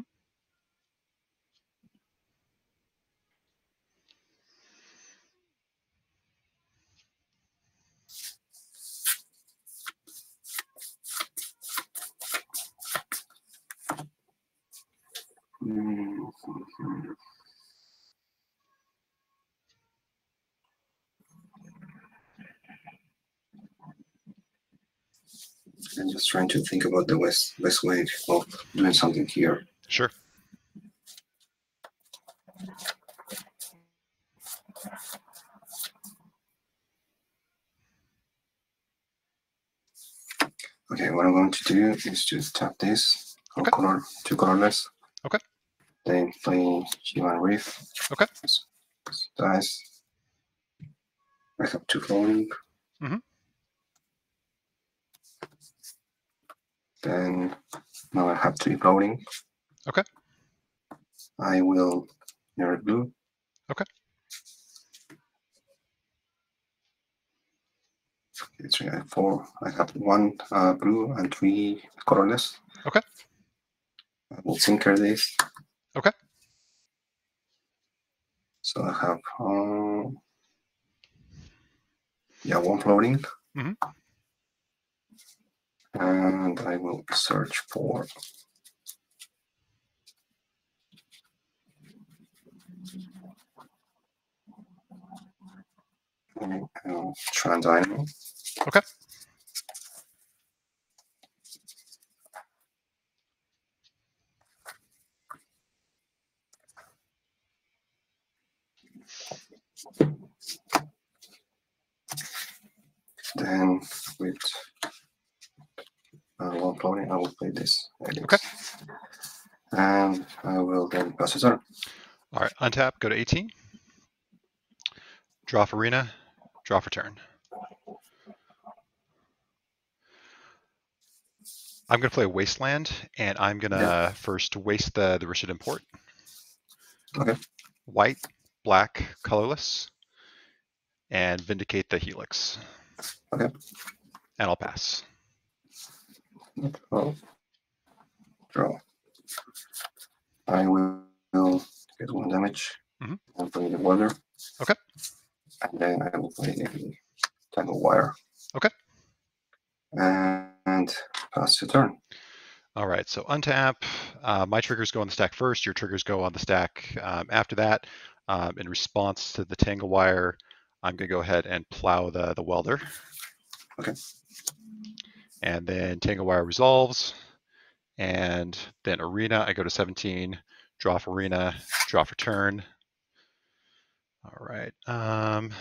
I'm just trying to think about the best way of doing something here. Sure. Okay, what I'm going to do is to tap this. Okay. Two colorless. Okay. Then play Shivan Reef. Okay. Dice. I have 2 floating. Mm-hmm. Then now I have 3 floating. Okay. I will mirror blue. Okay. Okay, 3, I have 4. I have 1 blue and 3 colorless. Okay. I will tinker this. Okay. So I have 1 floating. Mm-hmm. And I will search for I'll try Dynamo. Okay. Then with one pony, I will play this. Okay. And I will then pass a turn. All right, untap, go to 18. Draw for Arena, draw for turn. I'm going to play Wasteland, and I'm going to first waste the Rishid import. Okay. White, black, colorless, and Vindicate the Helix. Okay. And I'll pass. Well, draw. I will get 1 damage. I'll play the Welder. Okay. And then I will play a Tangle Wire. Okay. And pass your turn. All right, so untap. My triggers go on the stack first. Your triggers go on the stack after that. In response to the Tangle Wire, I'm going to go ahead and plow the Welder. Okay. And then Tangle Wire resolves. And then Arena, I go to 17. Draw for Arena, draw for turn. All right. I'm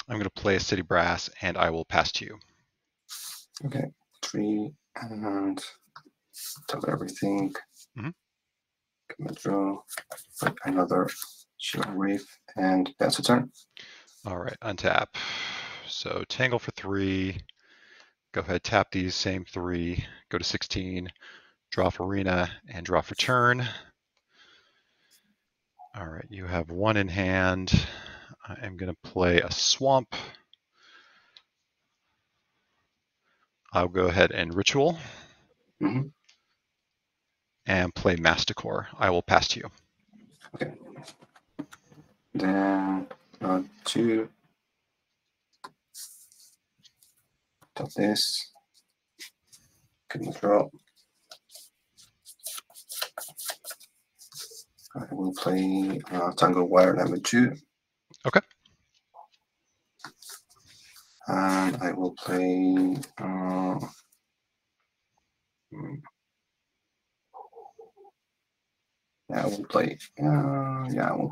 going to play a City Brass, and I will pass to you. Okay. 3 and top everything. Mhm. Come and draw. Put another Shield Reef and pass a turn. All right, untap. So Tangle for 3. Go ahead, tap these same 3. Go to 16. Draw for Arena and draw for turn. All right, you have 1 in hand. I am going to play a Swamp. I'll go ahead and Ritual. And play Masticore. I will pass to you. Okay. Then 2. Top this. Can draw. I will play Tangle Wire number 2. Okay. And I will play I won't play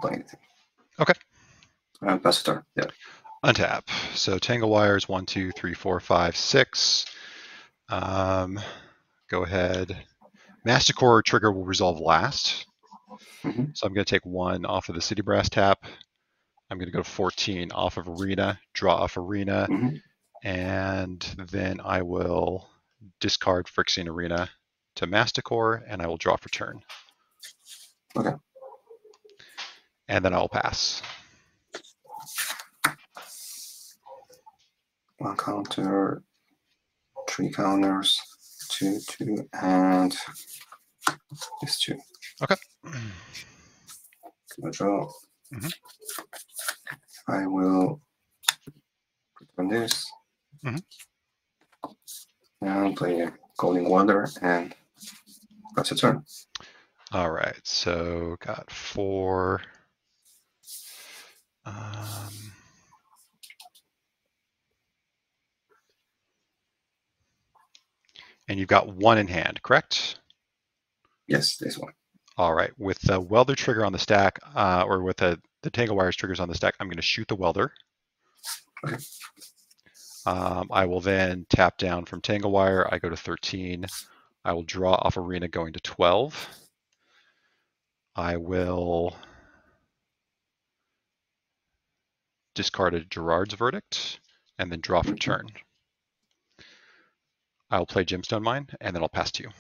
anything. Okay. Pass turn. Yeah. Untap. So Tangle Wires 1, 2, 3, 4, 5, 6. Go ahead. Masticore trigger will resolve last. So I'm going to take 1 off of the City Brass tap. I'm going to go 14 off of Arena, draw off Arena, and then I will discard Phyrexian Arena to Masticore, and I will draw for turn. Okay. And then I'll pass. 1 counter, 3 counters, 2, 2, and this 2. Okay. Draw. I will put on this. And play a Golden Wonder and pass a turn. All right, so got 4. And you've got 1 in hand, correct? Yes, this one. All right, with the Welder trigger on the stack, or with the Tangle Wires triggers on the stack, I'm going to shoot the Welder. Okay. I will then tap down from Tangle Wire. I go to 13. I will draw off Arena going to 12. I will discard a Gerrard's Verdict and then draw for turn. I'll play Gemstone Mine, and then I'll pass to you.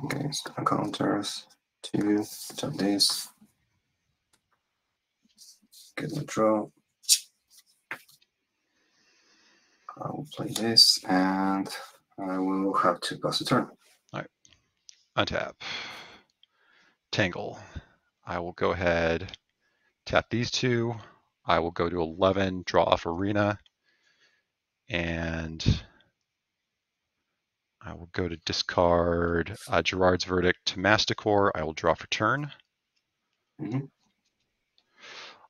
Okay, so counters, 2, top this. Get the draw. I will play this, and I will have to pass the turn. All right, untap. Tangle. I will go ahead, tap these 2. I will go to 11, draw off Arena, and I will go to discard Gerrard's Verdict to Masticore. I will draw for turn.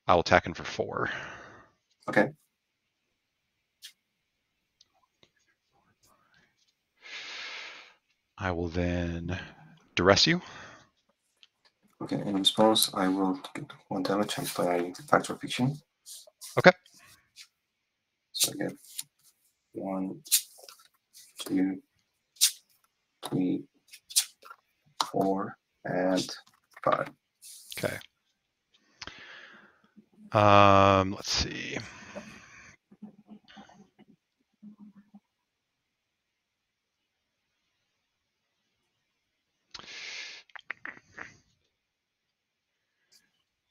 I will attack him for 4. Okay. I will then duress you. Okay, in response, I will get 1 damage and play Factor Fiction. Okay. So I get 1, 2, 3, 4, and 5. Okay. Let's see.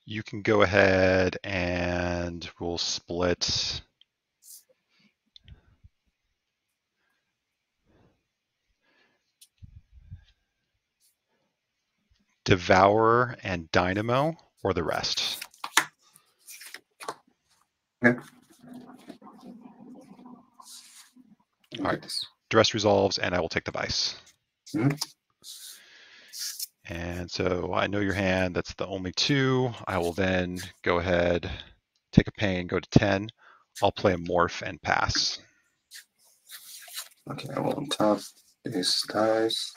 You can go ahead and we'll split Devourer and Dynamo, or the rest. Okay. All right. Duress resolves, and I will take the Vice. Mm-hmm. And so I know your hand. That's the only 2. I will then go ahead, take a pain, go to 10. I'll play a Morph and pass. Okay, I will untap this dice.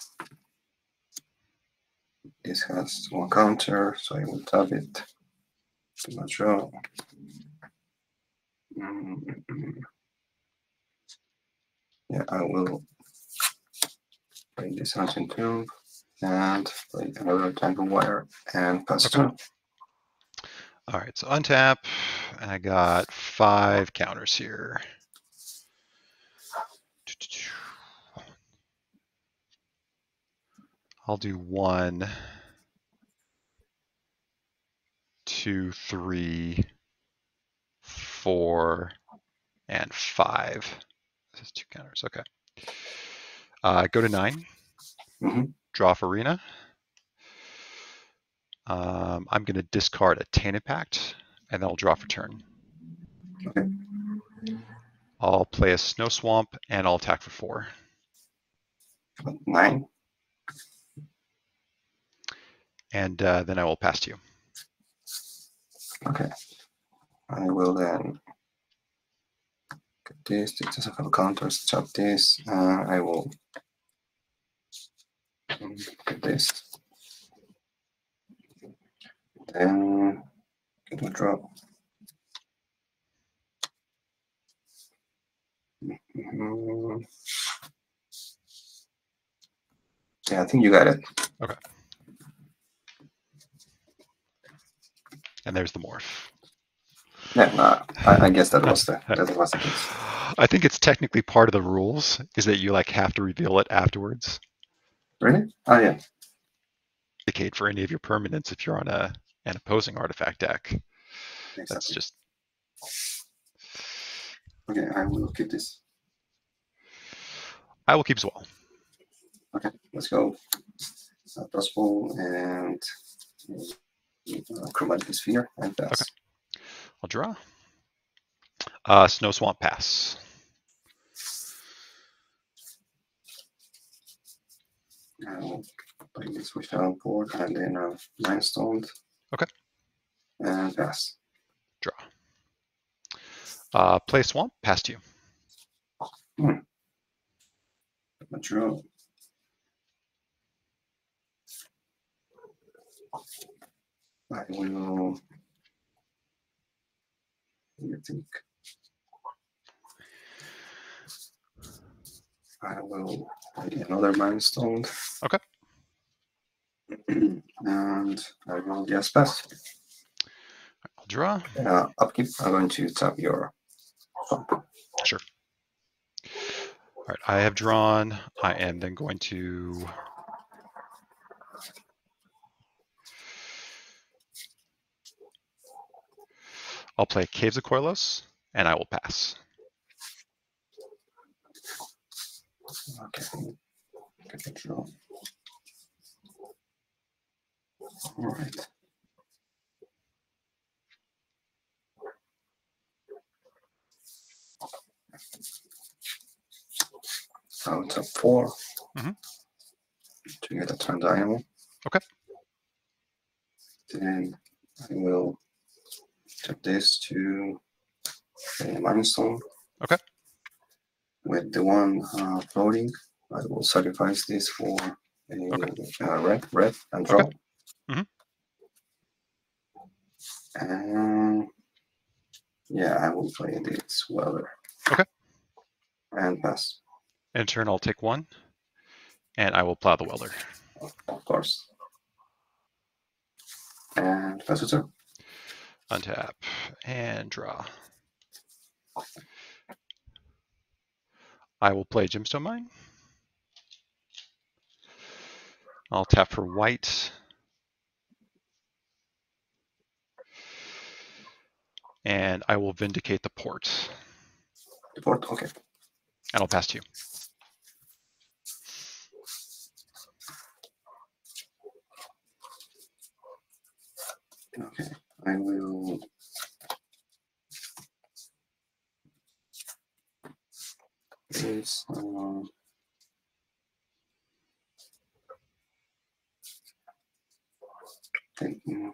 This has 1 counter, so I will tap it. Do not draw. Yeah, I will play this Ancient Tomb and play another Tangle Wire and pass turn. All right, so untap, and I got 5 counters here. I'll do 1, 2, 3, 4, and 5. This is 2 counters. Okay. Go to 9. Mm-hmm. Draw off Arena. I'm going to discard a Tainted Pact, and then I'll draw for turn. Okay. I'll play a Snow Swamp, and I'll attack for 4. 9. And then I will pass to you. Okay. I will then get this. This doesn't have counters. Chop this. I will get this. Then get a draw. Yeah, I think you got it. Okay. And there's the morph. Yeah, no, I guess that was the case. I think it's technically part of the rules is that you like have to reveal it afterwards. Really? Oh yeah. Indicate for any of your permanents if you're on an opposing artifact deck. Exactly. That's just. Okay, I will keep this. I will keep as well. Okay, let's go. Crossbow and Chromatic Sphere and pass. Okay. I'll draw. Snow Swamp pass. I'll play this with board and then Nine Stone. Okay. And pass. Draw. Play Swamp, pass to you. Draw. I will. I think I will play another Milestone. Okay. And I will just pass. I'll draw. Upkeep. I'm going to tap your swamp. Sure. All right, I have drawn. I am then going to. I'll play Caves of Koilos, and I will pass. Okay. Get the draw. All right. So it's a 4 to get a turn diagonal. Okay. Then I will Set this to a Mindstone. Okay. With the one floating, I will sacrifice this for a red and draw. Okay. Mhm. And yeah, I will play this Weather. Okay. And pass. In turn, I'll take 1, and I will plow the welder. Of course. And pass your turn. Untap and draw. I will play Gemstone Mine. I'll tap for white. And I will Vindicate the port. The port, okay. And I'll pass to you. Okay, I will this taking.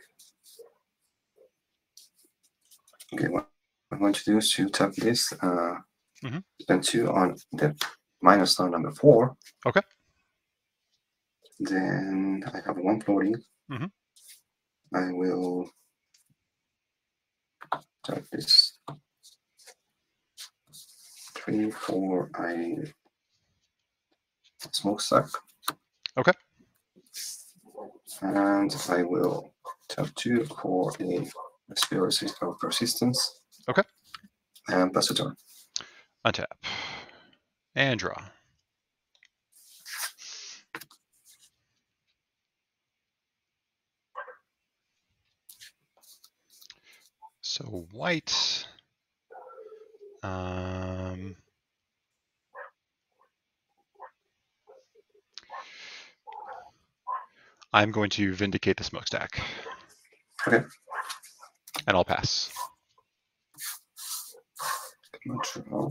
Okay, what I'm going to do is to tap this, spend 2 on the Mindstone number 4. Okay. Then I have 1 floating. I will tap this 3, 4, I smokestack. Okay. And I will tap 2 for a Spirit of Persistence. Okay. And pass the turn. Untap. And draw. So white. I'm going to Vindicate the smokestack. Okay. And I'll pass. Not sure.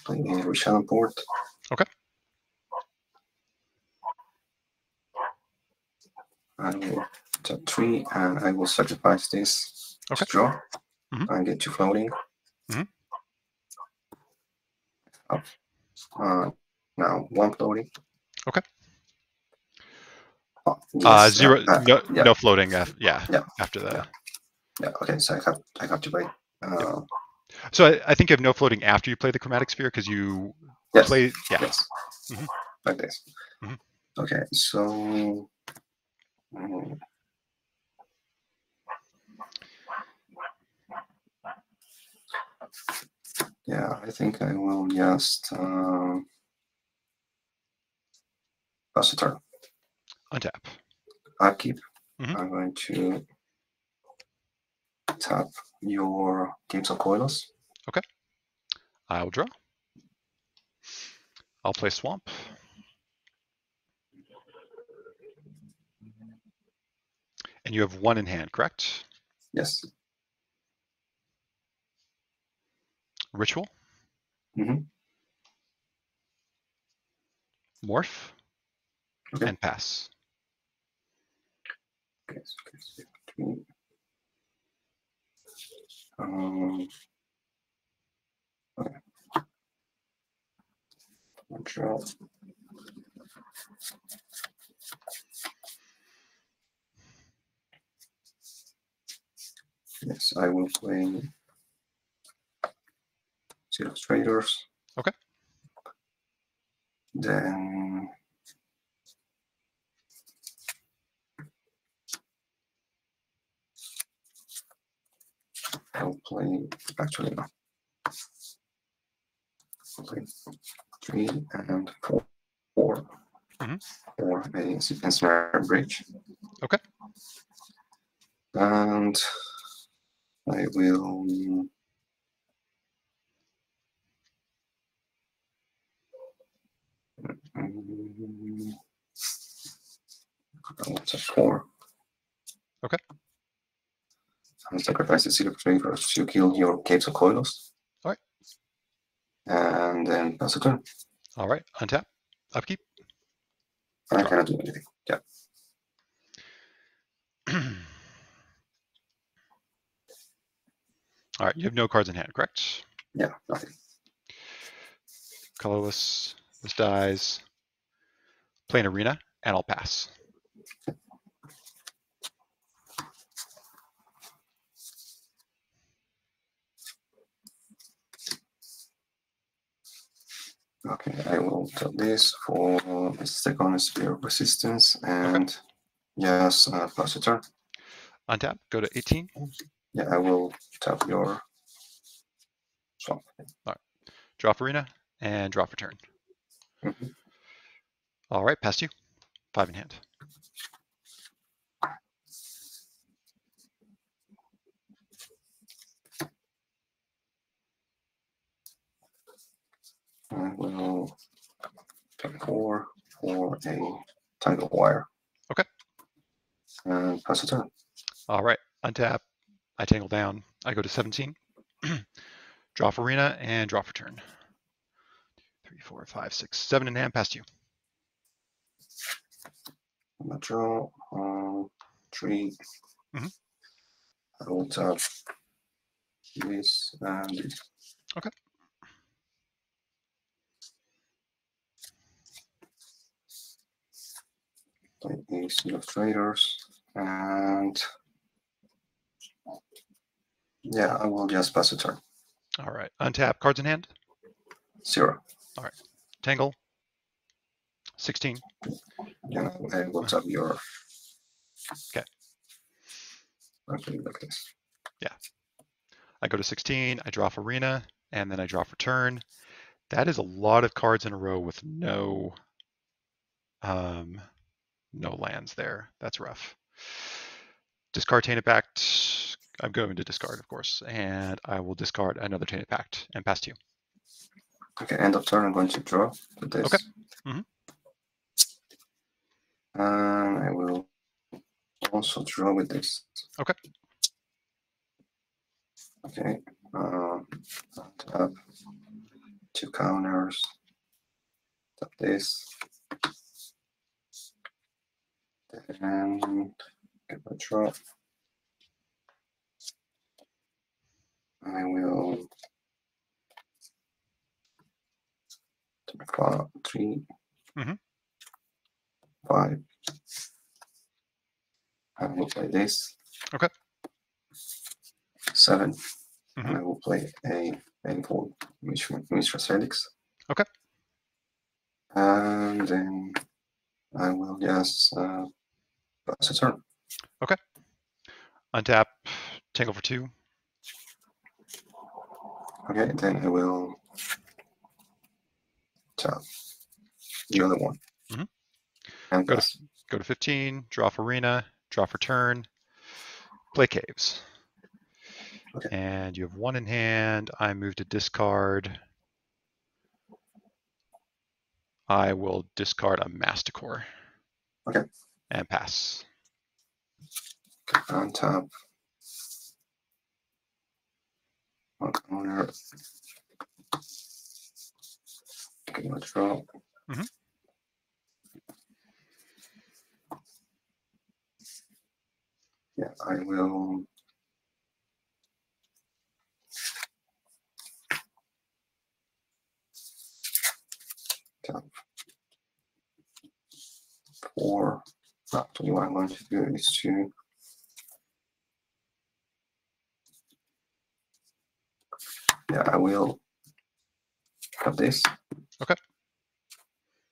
Playing a Rishana port. Okay. I will tap 3 and I will sacrifice this to draw. And get 2 floating. Up. Now 1 floating. Okay. Oh, yes, 0. yeah. No floating. Yeah. After that. Yeah. Okay. So I have to wait. So I think you have no floating after you play the Chromatic Sphere because you play. Yeah. Yes. Like this. Okay. So. Yeah, I think I will just pass the turn. Untap. Upkeep. I'm going to tap your Caves of Koilos. Okay. I'll draw. I'll play Swamp. And you have 1 in hand, correct? Yes. Ritual. Morph. Okay. And pass. Okay. Okay. Montreal. Yes, I will play Zero Traders. Okay. Then I'll play, actually no. I'll play 3 and 4 for a Ensnare Bridge. Okay. And I will what's a 4? Okay. And sacrifice the Zero Traders to kill your Caves of Koilos. All right. And then pass the turn. All right, untap, upkeep. I Draw. cannot do anything. Yeah. All right, you have no cards in hand, correct? Yeah, nothing. Colorless. This dies. Play an arena, and I'll pass. Okay, I will tap this for the second Sphere of Resistance and yes, pass a turn. Untap, go to 18. Yeah, I will tap your swamp. Draw for arena, and draw for turn. Mhm. All right, past you. 5 in hand. I will tap 4 for a Tangle Wire. Okay. And pass a turn. All right, untap. I tangle down. I go to 17. Draw for arena, and draw for turn. 3, 4, 5, 6, 7 in hand, past you. I'm gonna draw 3. Mhm. I will tap this and this. Okay. Play these Illustrators and yeah, I will just pass a turn. All right, untap. Cards in hand. 0. Tangle. 16. Yeah, I will tap your. Okay. Okay, like this. I go to 16. I draw for arena, and then I draw for turn. That is a lot of cards in a row with no lands there. That's rough. Discard Tainted Pact. I'm going to discard, of course, and I will discard another Tainted Pact and pass to you. Okay, end of turn. I'm going to draw with this. Okay. Mhm. And I will also draw with this. Okay. Okay. Tap 2 counters. Tap this. And get my draw. I will tap 3, Mhm. 5. I will play this. Okay. 7. Mhm. And I will play a painful Mistress Helix. Okay. And then I will just pass a turn. Untap. Tangle for 2. Okay, then I will tap the other one. Mhm. And Go pass. to 15. Draw for arena. Draw for turn. Play Caves. Okay. And you have 1 in hand. I move to discard. I will discard a Masticore. Okay. And pass. Untap. 1 corner. Okay, let's draw. Mhm. Yeah, I will tap 4. Actually, what I'm going to do is to I will have this. Okay.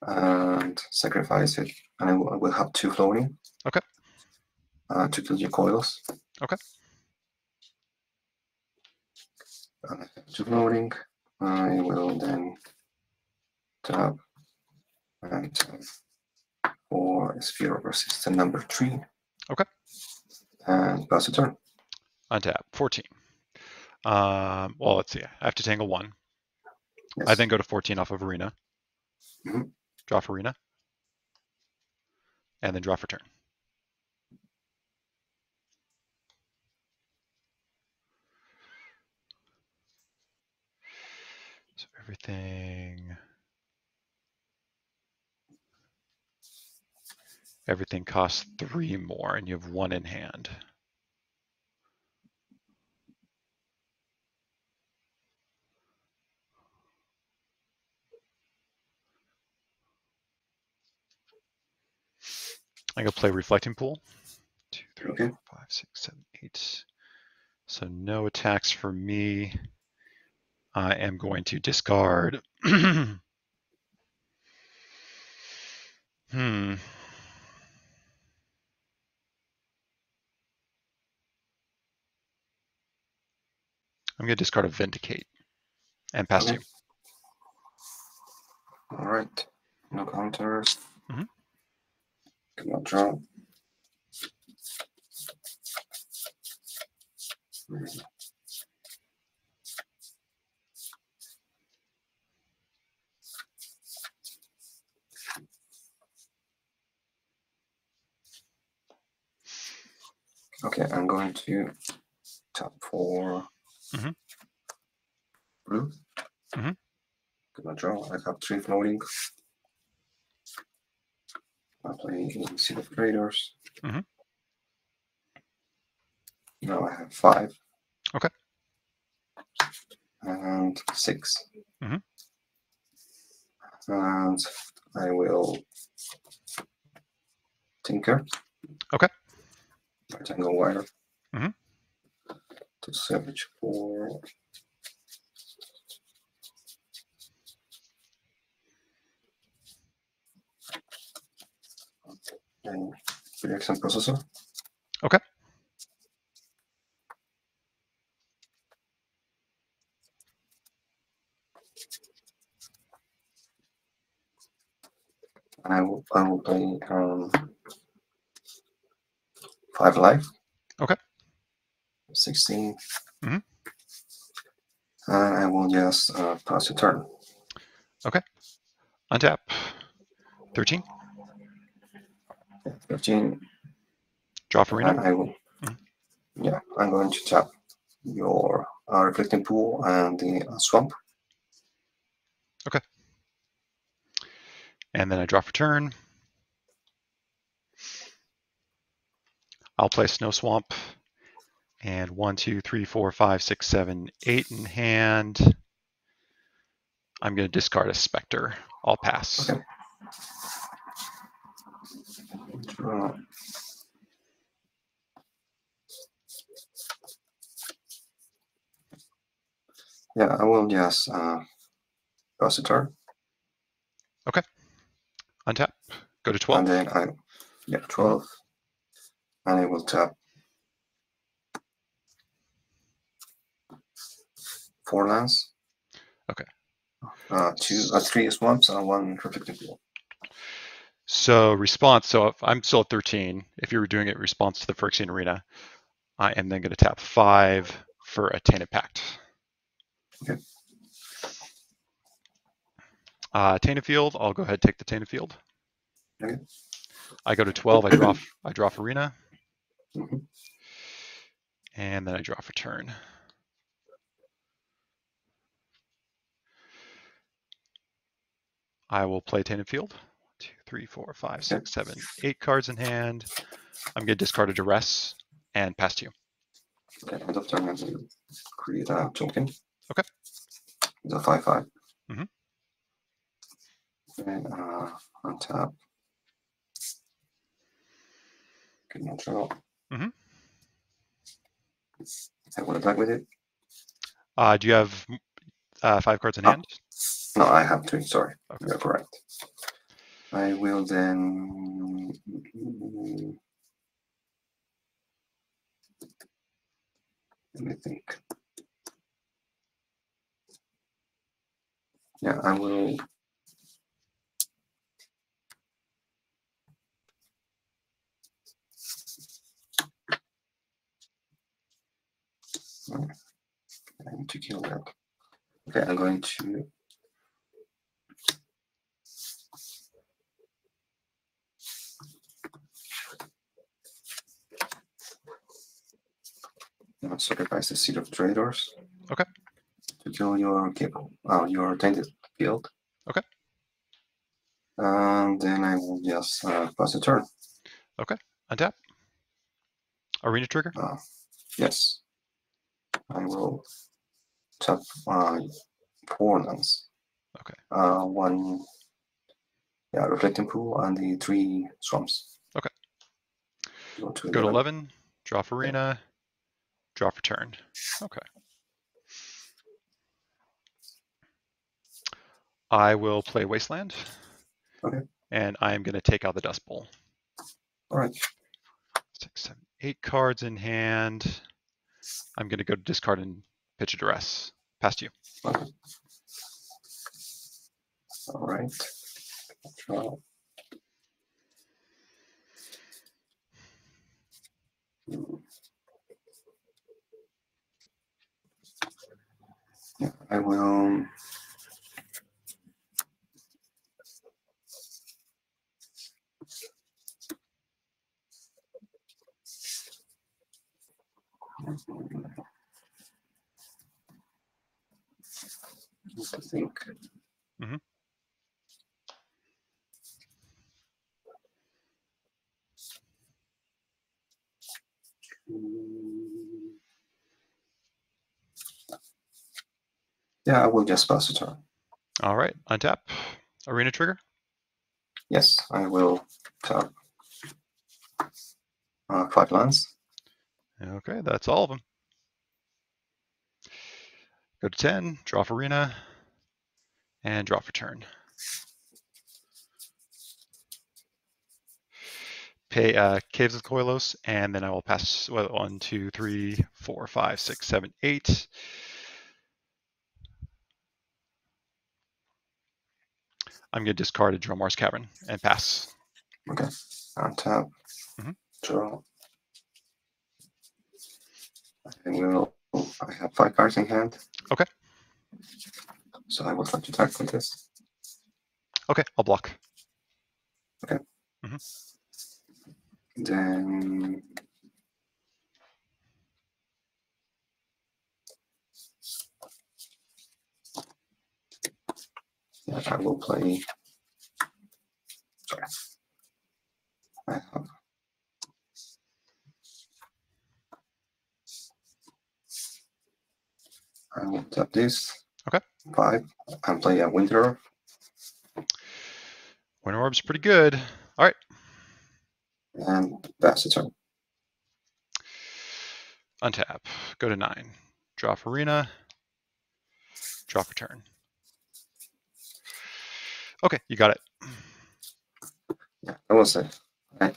And sacrifice it. And I will have 2 floating. Okay. To kill your Koilos. Okay. 2 floating. I will then tap and tap for Sphere of Resistance number 3. Okay. And pass a turn. Untap. 14. Well, let's see. I have to tangle 1. Yes. I then go to 14 off of arena. Mhm. Draw for arena. And then draw for turn. So everything everything costs 3 more, and you have 1 in hand. I'm going to play Reflecting Pool. 2, 3, Okay. 4, 5, 6, 7, 8. So no attacks for me. I am going to discard. I'm going to discard a Vindicate and pass Okay. you. All right. No counters. Mhm. Come on, draw. Okay, I'm going to tap for Mhm. blue. Mhm. Come on, draw. I have 3 floating. I'm playing Seed of Traders. Mhm. Now I have 5. Okay. And 6. Mhm. And I will tinker. Okay. Rectangle wire. Mhm. To savage for and Phyrexian processor. Okay. And I will play 5 life. Okay. 16. Mhm. And I will just pass the turn. Untap. 13. 13. Draw for Arena. And I will. Mhm. Yeah, I'm going to tap your Reflecting Pool and the Swamp. And then I draw for turn. I'll play Snow Swamp. And 1, 2, 3, 4, 5, 6, 7, 8 in hand. I'm going to discard a Specter. I'll pass. Okay. Draw. Yeah, I will just pass the turn. Untap. Go to 12. And then 12. And I will tap 4 lands. Okay. 3 swamps and 1 Reflecting Pool. So response. So if I'm still at 13. If you were doing it in response to the Phyrexian Arena, I am then going to tap 5 for a Tainted Pact. Okay. Tainted Field. I'll go ahead and take the Tainted Field. Okay. I go to 12. I draw for Arena. Mhm. And then I draw for turn. I will play Tainted Field. 1, 2, 3, 4, 5, 6, 7, 8 cards in hand. I'm going to discard a Duress and pass to you. Okay, end of turn, I will create a token. Okay. It's a 5/5. Mhm. And untap. Can you draw? Mhm. I will attack with it. Do you have 5 cards in hand? No, I have 3. Sorry, Okay. you're correct. I will then. Let me think. Yeah, I will. I need to kill that. Okay, I'm going to. Sacrifice the Seed of Traders. Okay. To kill your Tainted Field. Okay. And then I will just pass the turn. Okay. Untap. Arena trigger. Yes. I will tap 4 lands. Okay. 1, yeah, Reflecting Pool and the 3 swamps. Okay. Go to Go to 11. Draw for Arena. Draw for turn. Okay. I will play Wasteland. Okay. And I'm going to take out the Dust Bowl. All right. 6, 7, 8 cards in hand. I'm going to go to discard and pitch a Duress. Past you. Okay. All right. Draw. Yeah, I will. I think. Mm-hmm. Yeah, I will just pass the turn. All right. Untap. Arena trigger. Yes, I will tap 5 lands. Okay, that's all of them. Go to 10. Draw for Arena. And draw for turn. Pay Caves of Koilos, and then I will pass 1, 2, 3, 4, 5, 6, 7, 8. I'm going to discard a Dromar's Cavern and pass. Okay. Untap. Mhm. Draw. I have 5 cards in hand. Okay. So I will try to attack with this. Okay, I'll block. Okay. Then yeah, I will play. Sorry. I will tap this. Okay. 5 and play a Winter. Winter Orb's pretty good. All right. And pass the turn. Untap. Go to 9. Draw for Arena. Draw for turn. Okay, you got it. Yeah, I will say. I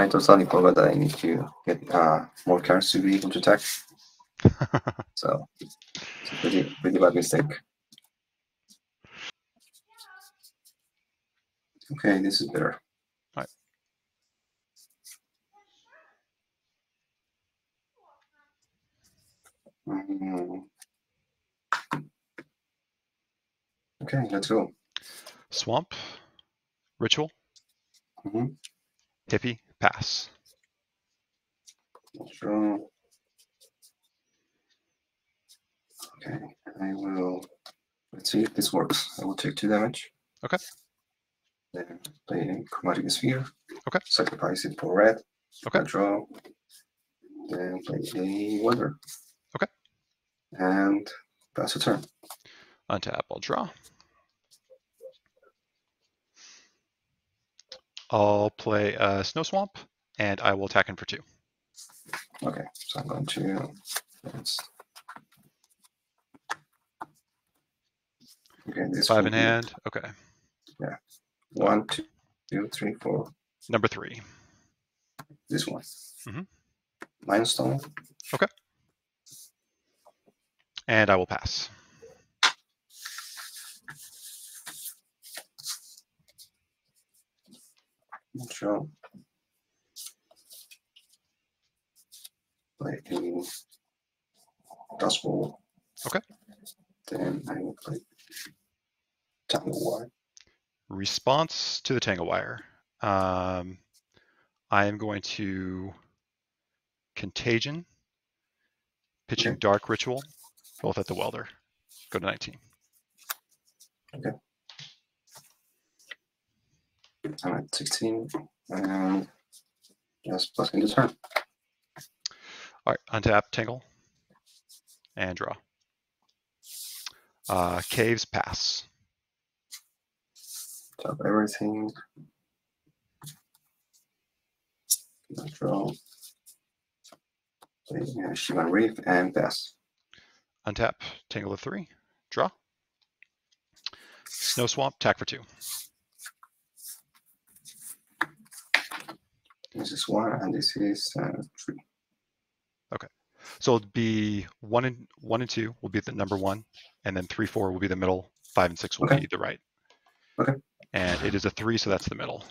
totally forgot that I need to get more cards to be able to attack. So it's a pretty bad mistake. Okay, this is better. All right. Okay, let's go. Swamp. Ritual. Hippie. Pass. Let's draw. Okay, I will. Let's see if this works. I will take 2 damage. Okay. Then play a Chromatic Sphere. Okay. Sacrifice it for red. Okay. Draw. Then play a Wonder. Okay. And pass a turn. Untap. I'll draw. I'll play a Snow Swamp, and I will attack him for 2. Okay, so I'm going to. Okay, this 5 will in be, hand. Okay. Yeah. 1, 2, 3, 4. Number 3. This one. Mm-hmm. Limestone. Okay. And I will pass. Sure. Play a Dust Bowl. Okay. Then I will play Tangle Wire. Response to the Tangle Wire. I am going to Contagion, pitching Okay. Dark Ritual, both at the Welder. Go to 19. Okay. I'm at 16. And Just passing the turn. All right, untap, Tingle, and draw. Caves, pass. Tap everything. Draw. Play Shivan Reef and pass. Untap, Tingle of 3, draw. Snow Swamp, attack for 2. This is 1, and this is 3. Okay, so it'll be 1 and 2 will be the number 1, and then 3, 4 will be the middle. 5 and 6 will be the right. Okay. And it is a 3, so that's the middle.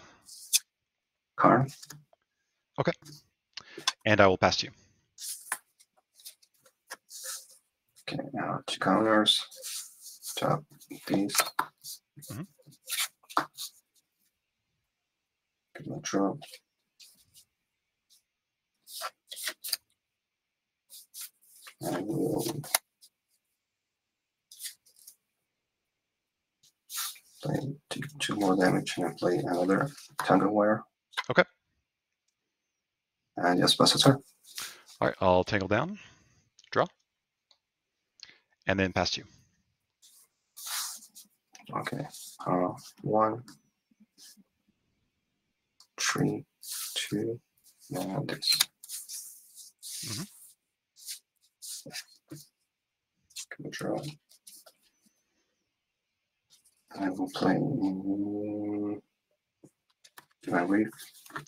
Card. Okay. And I will pass to you. Okay, now 2 counters. Tap these. Get my draw. I will play 2 more damage and play another Tangle Wire. Okay. And just pass a turn. All right, I'll Tangle down, draw, and then pass to you. Okay. 1, 3, 2, and this. Can draw. I will play my Reef.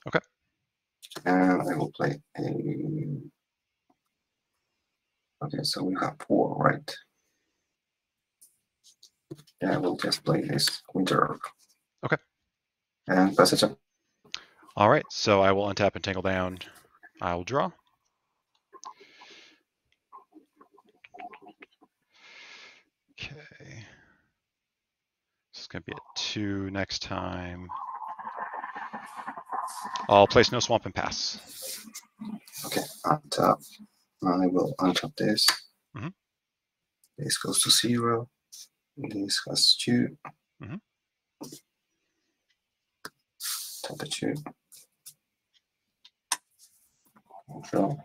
Okay. And I will play a. Okay, so we have 4, right? Yeah, I will just play this Winter Orb. Okay. And pass it on. All right, so I will untap and Tangle down. I will draw. Okay. This is going to be a 2 next time. I'll play Snow Swamp and pass. Okay, untap. I will untap this. Mhm. This goes to 0. This has 2. Mhm. Tap a 2. Draw.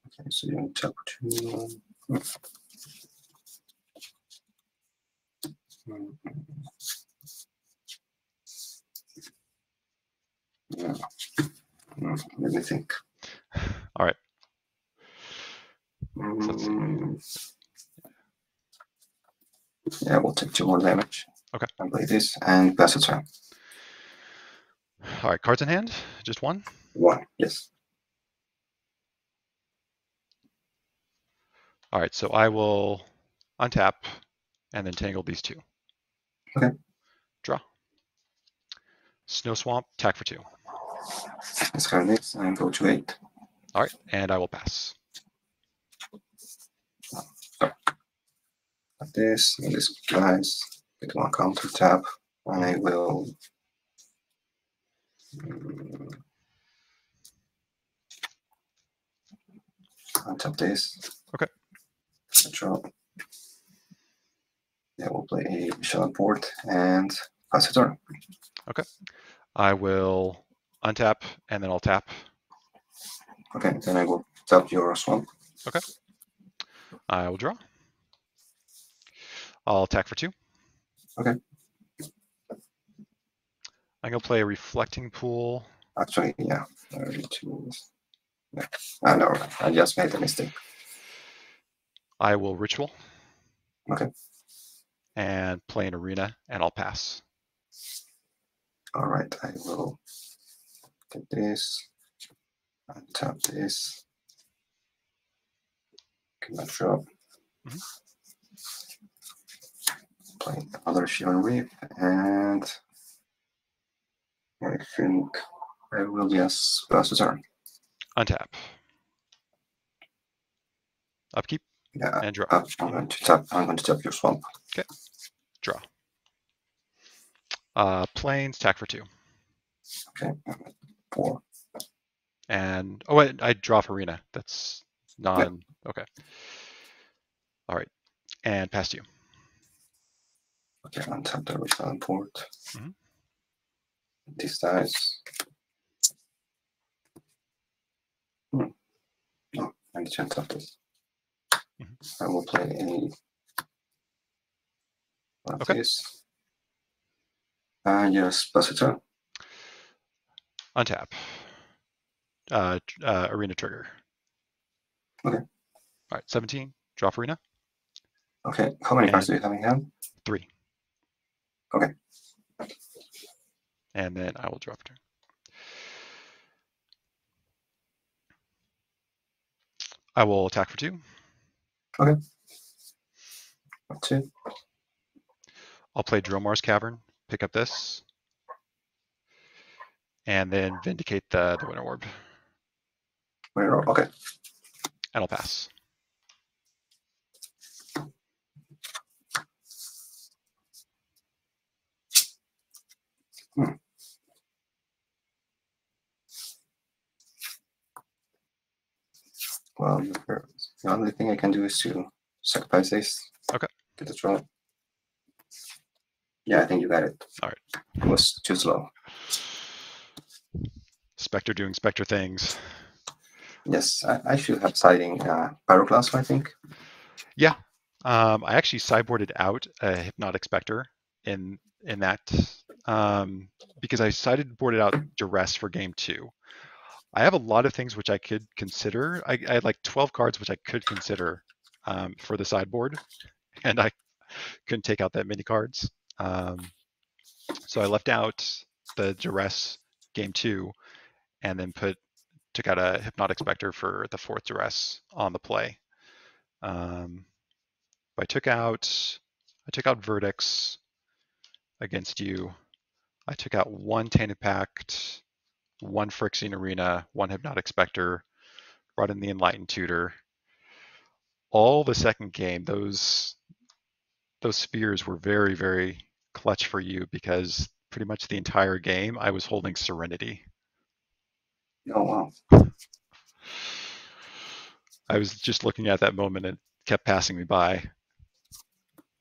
Okay, so you untap 2. Let me think. All right. Yeah, we'll take 2 more damage. Okay. And play this and pass a turn. All right, cards in hand, just 1. 1, yes. All right, so I will untap and then Tangle these 2. Okay. Draw. Snow Swamp, attack for 2. Discard this and go to 8. All right, and I will pass. Like this, and this guys get 1 counter tap. I will untap this. Okay. Draw. Yeah, we'll play a shot board and pass a turn. Okay. I will untap and then I'll tap. Okay, then I will tap your swamp. Okay. I will draw. I'll attack for 2. Okay. I'm going to play a Reflecting Pool. Actually, yeah. Yeah. No, I just made a mistake. I will Ritual. Okay. And play an Arena, and I'll pass. All right, I will get this and tap this. Cannot drop. Play another Shivan Reef, and I think I will just pass the turn. Untap. Upkeep. Yeah, and draw. I'm going to tap your swamp. Okay. Draw. Plains, attack for 2. Okay, 4. And oh wait, I draw for Arena. That's non. Yeah. Okay. All right, and pass to you. Okay, untap the return port. These dice. Oh, and the chance of this. I will play any of these. And just pass it on. Untap. Arena trigger. Okay. All right, 17. Drop arena. Okay. How many cards do you have in hand? 3. Okay. And then I will drop a turn. I will attack for 2. Okay. 2. I'll play Dromar's Cavern, pick up this, and then Vindicate the Winter Orb. Okay. And I'll pass. Well, the only thing I can do is to sacrifice this. Okay. Get the draw. Yeah, I think you got it. All right. It was too slow. Spectre doing Spectre things. Yes, I should have siding Pyroclasm, I think. Yeah. I actually sideboarded out a Hypnotic Specter in that because I sideboarded out Duress for game 2. I have a lot of things which I could consider. I had like 12 cards which I could consider for the sideboard, and I couldn't take out that many cards. So I left out the Duress game 2, and then took out a Hypnotic Specter for the 4th Duress on the play. I took out Verdicts against you. I took out 1 Tainted Pact, 1 Phyrexian Arena, 1 Hypnotic Specter, brought in the Enlightened Tutor. All the second game, those spears were very, very clutch for you because pretty much the entire game I was holding Serenity. Oh, wow. I was just looking at that moment and it kept passing me by.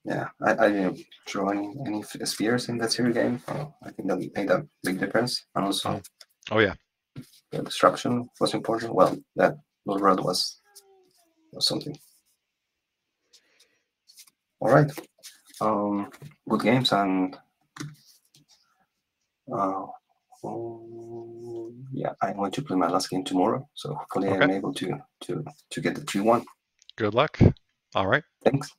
Yeah, I didn't draw any spears in that series game. I think that made a big difference. And also, Oh yeah, the destruction was important. Well, that Null Rod was something. All right. Good games, and yeah, I'm going to play my last game tomorrow. So hopefully I'm able to get the 3-1. Good luck. All right. Thanks.